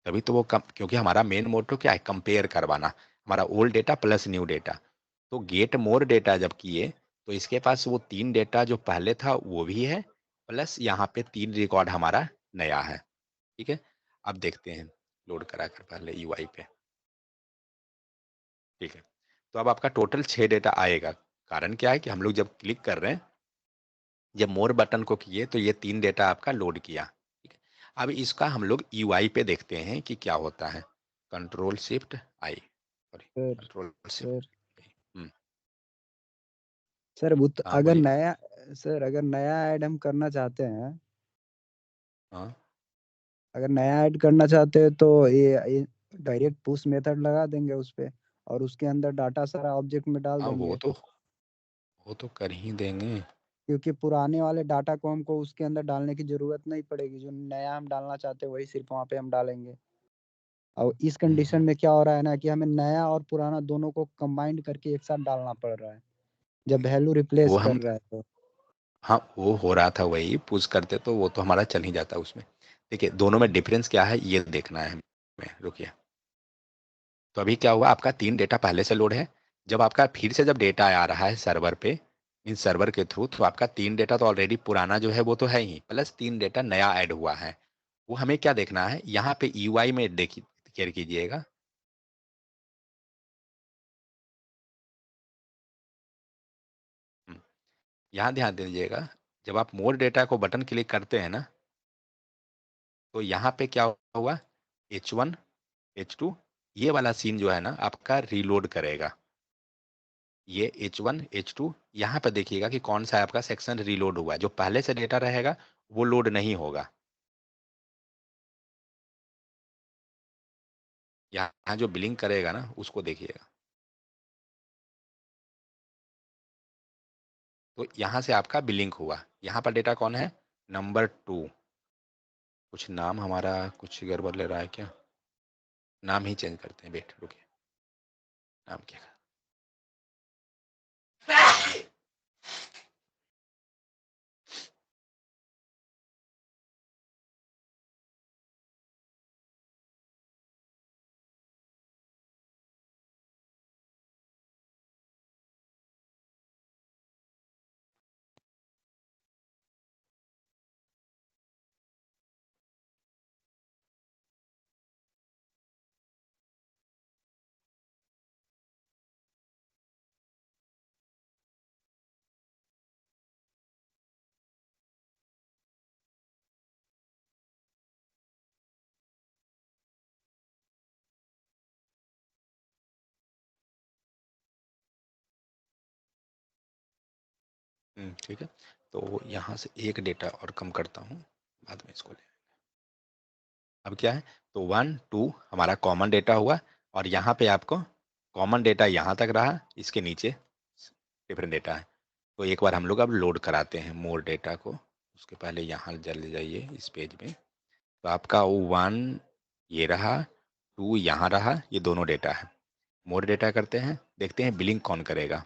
तभी तो वो क्योंकि हमारा मेन मोटो क्या है, कंपेयर करवाना, हमारा old data plus new data. तो गेट मोर डेटा जब किए, तो इसके पास वो 3 डेटा जो पहले था वो भी है, प्लस यहाँ पे 3 रिकॉर्ड हमारा नया है। ठीक है, अब देखते हैं लोड करा कर पहले यूआई पे। ठीक है, तो अब आपका टोटल 6 डेटा आएगा। कारण क्या है कि हम लोग जब क्लिक कर रहे हैं, जब मोर बटन को किए तो ये 3 डेटा आपका लोड किया। ठीक है, अब इसका हम लोग यूआई पे देखते हैं कि क्या होता है। Control shift I, sorry, sir control shift sir I. Sir वो तो हाँ अगर बोलिए। नया, सर अगर नया ऐड हम करना चाहते हैं, हाँ अगर नया ऐड करना चाहते हैं तो ये डायरेक्ट पुश मेथड लगा देंगे उस पे, और उसके अंदर डाटा सारा ऑब्जेक्ट में डाल हाँ, देंगे। वो तो कर ही देंगे। क्योंकि पुराने वाले डाटा को हमको उसके अंदर डालने की जरूरत नहीं पड़ेगी, जो नया हम डालना चाहते हैं वही सिर्फ वहाँ पे हम डालेंगे। और इस कंडीशन हम्म, में क्या हो रहा है ना, कि हमें नया और पुराना दोनों को कंबाइंड करके एक साथ डालना पड़ रहा है, जब वैल्यू रिप्लेस वो कर हम, रहा है तो। हाँ वो हो रहा था, वही पुश करते तो वो तो हमारा चल ही जाता उसमें। देखिए दोनों में डिफरेंस क्या है ये देखना है हमें, रुकिए। तो अभी क्या हुआ, आपका 3 डेटा पहले से लोड है। जब आपका फिर से जब डेटा आ रहा है सर्वर पे, इन सर्वर के थ्रू, तो आपका 3 डेटा तो ऑलरेडी पुराना जो है वो तो है ही, प्लस 3 डेटा नया ऐड हुआ है। वो हमें क्या देखना है, यहाँ पे यूआई में देखिए, केयर कीजिएगा। हम्म, यहाँ ध्यान दीजिएगा, जब आप मोर डेटा को बटन क्लिक करते हैं ना, तो यहाँ पे क्या हुआ, H1 H2, ये वाला सीन जो है ना आपका रीलोड करेगा। ये H1 H2, यहाँ पे देखिएगा कि कौन सा आपका सेक्शन रीलोड हुआ है। जो पहले से डेटा रहेगा वो लोड नहीं होगा। यहाँ जो बिलिंग करेगा ना उसको देखिएगा। तो यहाँ से आपका बिलिंग हुआ, यहाँ पर डेटा कौन है, नंबर 2। कुछ नाम हमारा कुछ गड़बड़ ले रहा है क्या, नाम ही चेंज करते हैं, वेट रुकिए, नाम क्या ठीक है, तो यहाँ से एक डेटा और कम करता हूँ, बाद में इसको ले। अब क्या है, तो 1 2 हमारा कॉमन डेटा हुआ, और यहाँ पे आपको कॉमन डेटा यहाँ तक रहा, इसके नीचे डिफरेंट डेटा है। तो एक बार हम लोग अब लोड कराते हैं मोर डेटा को। उसके पहले यहाँ चले जाइए इस पेज में। तो आपका 1 ये रहा, 2 यहाँ रहा, ये दोनों डेटा है। मोर डेटा करते हैं, देखते हैं बिलिंग कौन करेगा।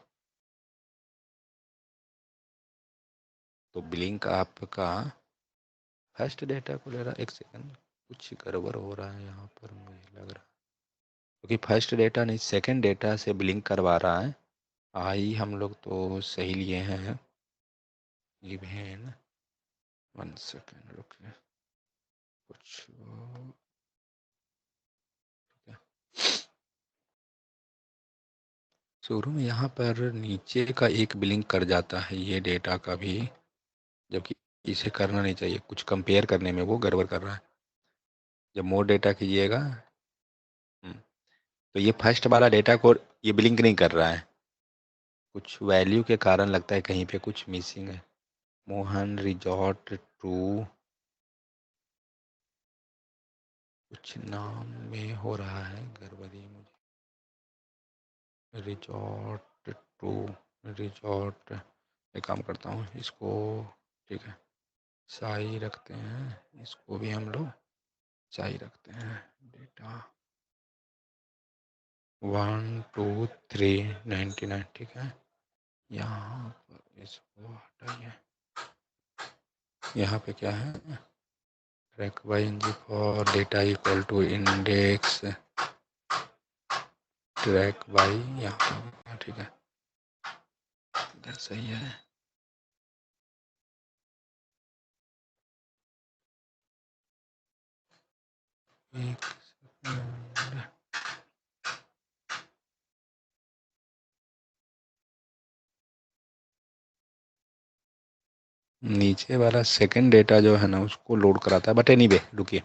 तो बिलिंग आपका फर्स्ट डेटा को ले रहा, एक सेकंड, कुछ गड़बड़ हो रहा है यहाँ पर मुझे लग रहा है, क्योंकि फर्स्ट डेटा नहीं सेकंड डेटा से बिलिंग करवा रहा है। आई हम लोग तो सही लिए हैं, इवेन 1 सेकंड रुकिए, कुछ शुरू में यहाँ पर नीचे का एक बिलिंग कर जाता है ये डेटा का भी, जबकि इसे करना नहीं चाहिए, कुछ कंपेयर करने में वो गड़बड़ कर रहा है। जब मोर डेटा कीजिएगा, तो ये फर्स्ट वाला डेटा को ये बिलिंक नहीं कर रहा है, कुछ वैल्यू के कारण लगता है कहीं पे कुछ मिसिंग है। मोहन रिजॉर्ट टू, कुछ नाम में हो रहा है गड़बड़ी मुझे। रिजॉर्ट टू, रिजॉर्ट, एक काम करता हूँ इसको, ठीक है साई रखते हैं, इसको भी हम लोग साई रखते हैं। डेटा 1 2 3 99, ठीक है। यहाँ पर इसको हटाइए, यहाँ पे क्या है, track by NG for data equal to index track by, यहाँ ठीक है, इधर सही है। एक सेकंड, नीचे वाला सेकंड डेटा जो है ना उसको लोड कराता है, बट एनीवे रुकिए।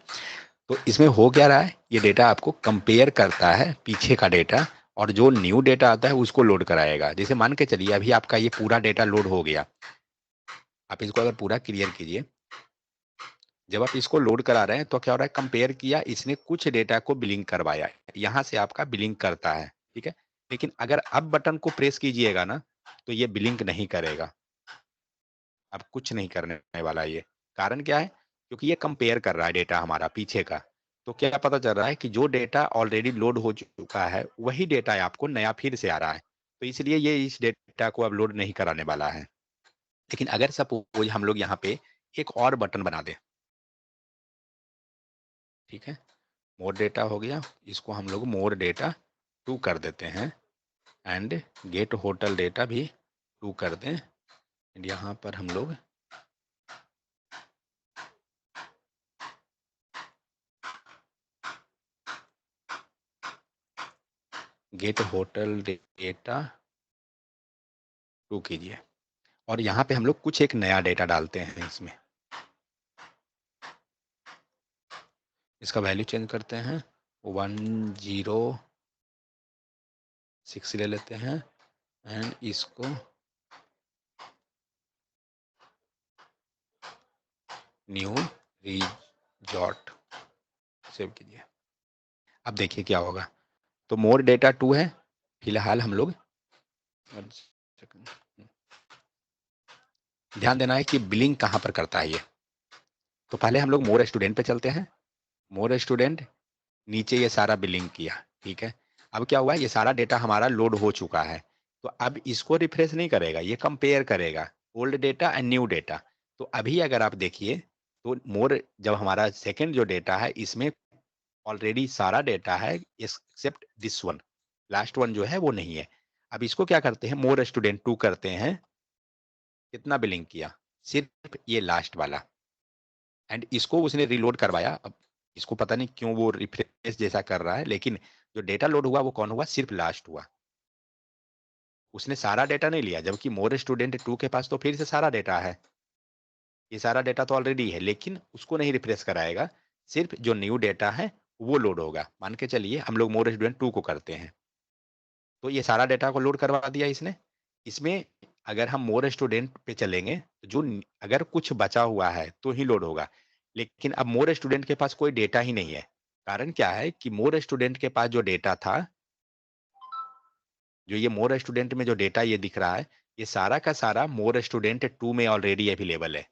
तो इसमें हो क्या रहा है, ये डेटा आपको कंपेयर करता है पीछे का डेटा, और जो न्यू डेटा आता है उसको लोड कराएगा। जैसे मान के चलिए अभी आपका ये पूरा डेटा लोड हो गया, आप इसको अगर पूरा क्लियर कीजिए, जब आप इसको लोड करा रहे हैं तो क्या हो रहा है, कंपेयर किया, इसने कुछ डेटा को बिलिंग करवाया, यहाँ से आपका बिलिंग करता है, ठीक है। लेकिन अगर अब बटन को प्रेस कीजिएगा ना, तो ये बिलिंग नहीं करेगा, अब कुछ नहीं करने वाला ये। कारण क्या है, क्योंकि ये कंपेयर कर रहा है डेटा हमारा पीछे का। तो क्या पता चल रहा है कि जो डेटा ऑलरेडी लोड हो चुका है वही डेटा आपको नया फिर से आ रहा है, तो इसलिए ये इस डेटा को अब लोड नहीं कराने वाला है। लेकिन अगर सपोज हम लोग यहाँ पे एक और बटन बना दें, ठीक है, मोर डेटा हो गया, इसको हम लोग मोर डेटा 2 कर देते हैं, एंड गेट होटल डेटा भी 2 कर दें, एंड यहाँ पर हम लोग गेट होटल डेटा 2 कीजिए, और यहाँ पे हम लोग कुछ एक नया डेटा डालते हैं इसमें। इसका वैल्यू चेंज करते हैं, 106 ले लेते हैं, एंड इसको न्यू रिजॉर्ट सेव कीजिए। अब देखिए क्या होगा, तो मोर डेटा 2 है, फिलहाल हम लोग ध्यान देना है कि बिलिंग कहाँ पर करता है ये। तो पहले हम लोग मोर स्टूडेंट पे चलते हैं, मोर स्टूडेंट, नीचे ये सारा बिलिंग किया, ठीक है। अब क्या हुआ, ये सारा डेटा हमारा लोड हो चुका है, तो अब इसको रिफ्रेश नहीं करेगा, ये कंपेयर करेगा old data and new data. तो अभी अगर आप देखिए, तो मोर जब हमारा सेकंड जो डेटा है इसमें ऑलरेडी सारा डेटा है except this one, last one जो है वो नहीं है। अब इसको क्या करते हैं, मोर स्टूडेंट 2 करते हैं, कितना बिलिंग किया, सिर्फ ये लास्ट वाला, एंड इसको उसने रिलोड करवाया। अब इसको पता नहीं क्यों वो रिफ्रेश जैसा कर रहा है, लेकिन जो डेटा लोड हुआ वो कौन हुआ, सिर्फ लास्ट हुआ, उसने सारा डेटा नहीं लिया, जबकि मोर स्टूडेंट 2 के पास तो फिर से सारा डेटा है, ये सारा डेटा तो ऑलरेडी है, लेकिन उसको नहीं रिफ्रेश कराएगा, सिर्फ जो न्यू डेटा है वो लोड होगा। मान के चलिए हम लोग मोर स्टूडेंट 2 को करते हैं, तो ये सारा डेटा को लोड करवा दिया इसने, इसमें अगर हम मोर स्टूडेंट पे चलेंगे तो अगर कुछ बचा हुआ है तो ही लोड होगा। लेकिन अब मोर स्टूडेंट के पास कोई डेटा ही नहीं है। कारण क्या है कि मोर स्टूडेंट के पास जो डेटा था, जो ये मोर स्टूडेंट में जो डेटा ये दिख रहा है, ये सारा का सारा मोर स्टूडेंट 2 में ऑलरेडी अवेलेबल है।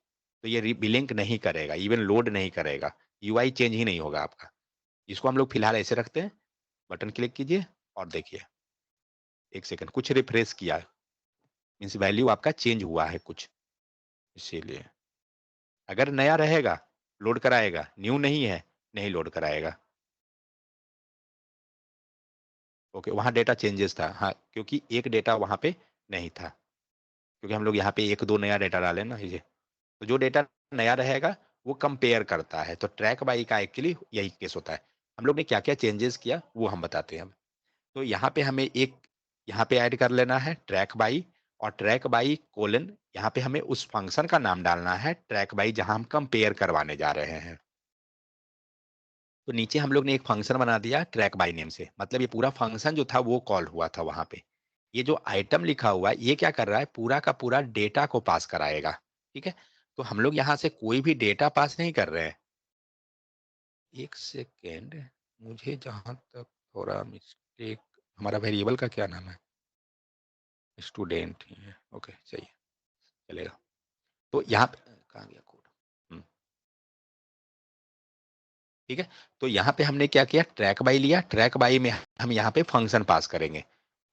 तो ये बिलिंक नहीं करेगा, इवन लोड नहीं करेगा, यूआई चेंज ही नहीं होगा आपका। इसको हम लोग फिलहाल ऐसे रखते हैं। बटन क्लिक कीजिए और देखिए, 1 सेकंड कुछ रिफ्रेश किया, मीन्स वैल्यू आपका चेंज हुआ है कुछ, इसीलिए। अगर नया रहेगा, लोड कराएगा, न्यू नहीं है, नहीं लोड कराएगा। ओके, वहाँ डेटा चेंजेस था। हाँ, क्योंकि एक डेटा वहाँ पे नहीं था, क्योंकि हम लोग यहाँ पे 1-2 नया डेटा डाले ना ये। तो जो डेटा नया रहेगा, वो कंपेयर करता है। तो ट्रैक बाई का एक्चुअली यही केस होता है। हम लोग ने क्या-क्या चेंजेस किया, वो हम बताते हैं अब। तो यहाँ पे हमें एक यहाँ पे ऐड कर लेना है ट्रैक बाई, और ट्रैक बाई कोलन यहाँ पे हमें उस फंक्शन का नाम डालना है ट्रैक बाई जहाँ हम कंपेयर करवाने जा रहे हैं। तो नीचे हम लोग ने एक फंक्शन बना दिया ट्रैक बाय नेम से, मतलब ये पूरा फंक्शन जो था वो कॉल हुआ था वहां पे। ये जो आइटम लिखा हुआ है ये क्या कर रहा है, पूरा का पूरा डेटा को पास कराएगा। ठीक है, तो हम लोग यहाँ से कोई भी डेटा पास नहीं कर रहे हैं। एक सेकेंड, मुझे जहां तक थोड़ा मिस्टेक, हमारा वेरिएबल का क्या नाम है, स्टूडेंट ही है। ओके सही है, चलेगा। तो यहाँ पे कहाँ गया कोड। ठीक है, तो यहाँ पे हमने क्या किया, ट्रैक बाई लिया। ट्रैक बाई में हम यहाँ पे फंक्शन पास करेंगे।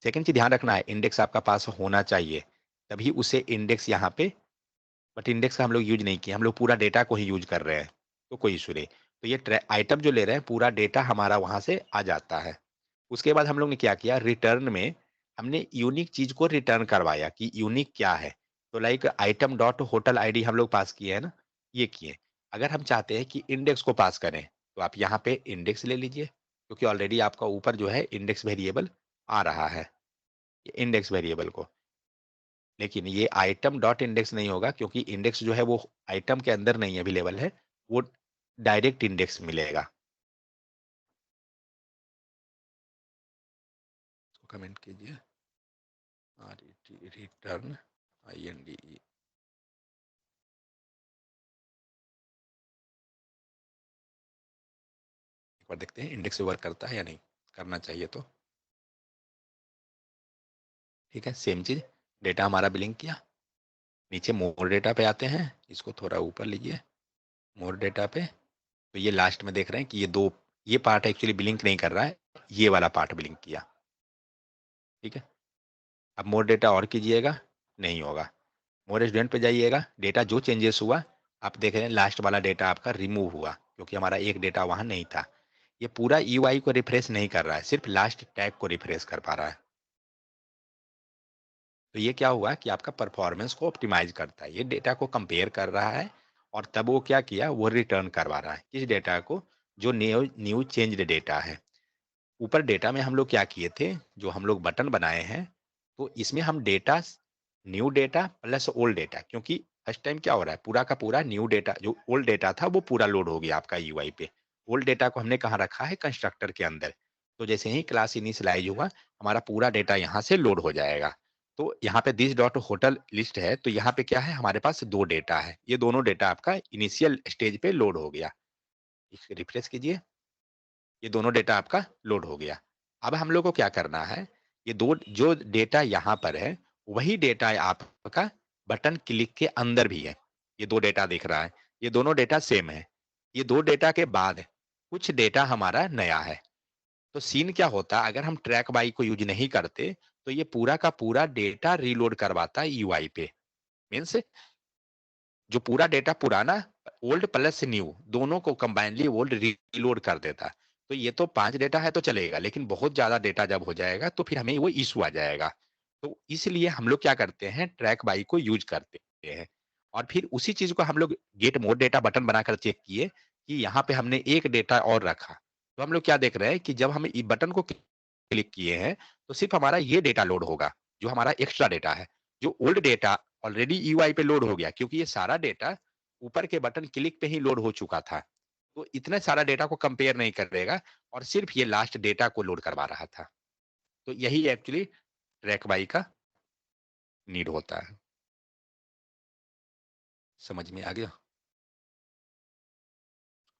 सेकंड चीज ध्यान रखना है, इंडेक्स आपका पास होना चाहिए, तभी उसे इंडेक्स यहाँ पे, बट इंडेक्स का हम लोग यूज नहीं किए, हम लोग पूरा डेटा को ही यूज कर रहे हैं, तो कोई इशू नहीं। तो ये आइटम जो ले रहे हैं पूरा डेटा हमारा वहां से आ जाता है। उसके बाद हम लोग ने क्या किया, रिटर्न में हमने यूनिक चीज को रिटर्न करवाया कि यूनिक क्या है। तो like item dot hotel ID हम लोग पास किए हैं ना, ये किए। अगर हम चाहते हैं कि इंडेक्स को पास करें, तो आप यहाँ पे इंडेक्स ले लीजिए, क्योंकि ऑलरेडी आपका ऊपर जो है इंडेक्स वेरिएबल आ रहा है, इंडेक्स वेरिएबल को। लेकिन ये आइटम डॉट इंडेक्स नहीं होगा, क्योंकि इंडेक्स जो है वो आइटम के अंदर नहीं अवेलेबल है, वो डायरेक्ट इंडेक्स मिलेगा। कमेंट कीजिए, रिटर्न INDE। एक बार देखते हैं इंडेक्स से वर्क करता है या नहीं, करना चाहिए तो। ठीक है, सेम चीज, डेटा हमारा बिलिंग किया। नीचे मोर डेटा पे आते हैं, इसको थोड़ा ऊपर लीजिए, मोर डेटा पे। तो ये लास्ट में देख रहे हैं कि ये पार्ट एक्चुअली बिलिंक नहीं कर रहा है, ये वाला पार्ट बिलिंक किया। ठीक है, अब मोर डेटा और कीजिएगा, नहीं होगा। मोर स्टूडेंट पे जाइएगा, डेटा जो चेंजेस हुआ, आप देख रहे हैं लास्ट वाला डेटा आपका रिमूव हुआ, क्योंकि हमारा एक डेटा वहां नहीं था। ये पूरा यूआई को रिफ्रेश नहीं कर रहा है, सिर्फ लास्ट टैग को रिफ्रेश कर पा रहा है। तो ये क्या हुआ कि आपका परफॉर्मेंस को ऑप्टिमाइज करता है, ये डेटा को कंपेयर कर रहा है, और तब वो क्या किया, वो रिटर्न करवा रहा है किस डेटा को, जो न्यू न्यू चेंज्ड डेटा है। ऊपर डेटा में हम लोग क्या किए थे, जो हम लोग बटन बनाए हैं, तो इसमें हम data, new data plus old data, क्योंकि फर्स्ट टाइम क्या हो रहा है, पूरा का पूरा न्यू डेटा, जो ओल्ड डेटा था वो पूरा लोड हो गया आपका यूआई पे। ओल्ड डेटा को हमने कहाँ रखा है, कंस्ट्रक्टर के अंदर। तो जैसे ही क्लास इनिशियलाइज हुआ, हमारा पूरा डेटा यहाँ से लोड हो जाएगा। तो यहाँ पे दिस डॉट होटल लिस्ट है, तो यहाँ पे क्या है, हमारे पास दो डेटा है, ये दोनों डेटा आपका इनिशियल स्टेज पे लोड हो गया। इसको रिफ्रेश कीजिए, ये दोनों डेटा आपका लोड हो गया। अब हम लोग को क्या करना है, ये दो जो डेटा यहाँ पर है, वही डेटा आपका बटन क्लिक के अंदर भी है। ये दो डेटा दिख रहा है, ये दोनों डेटा सेम है। ये दो डेटा के बाद कुछ डेटा हमारा नया है। तो सीन क्या होता, अगर हम ट्रैक बाई को यूज नहीं करते, तो ये पूरा का पूरा डेटा रीलोड करवाता है यूआई पे। मीन्स जो पूरा डेटा पुराना, ओल्ड प्लस न्यू दोनों को कंबाइनली ओल्ड रीलोड कर देता है। तो ये तो 5 डेटा है तो चलेगा, लेकिन बहुत ज्यादा डेटा जब हो जाएगा तो फिर हमें वो इशू आ जाएगा। तो इसलिए हम लोग क्या करते हैं, ट्रैक बाई को यूज करते हैं। और फिर उसी चीज को हम लोग गेट मोर डेटा बटन बनाकर चेक किए कि यहाँ पे हमने एक डेटा और रखा। तो हम लोग क्या देख रहे हैं कि जब हम इस बटन को क्लिक किए हैं, तो सिर्फ हमारा ये डेटा लोड होगा, जो हमारा एक्स्ट्रा डेटा है। जो ओल्ड डेटा ऑलरेडी यूआई पे लोड हो गया, क्योंकि ये सारा डेटा ऊपर के बटन क्लिक पे ही लोड हो चुका था। तो इतने सारा डेटा को कंपेयर नहीं करेगा, और सिर्फ ये लास्ट डेटा को लोड करवा रहा था। तो यही एक्चुअली ट्रैक बाई का नीड होता है। समझ में आ गया?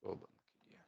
तो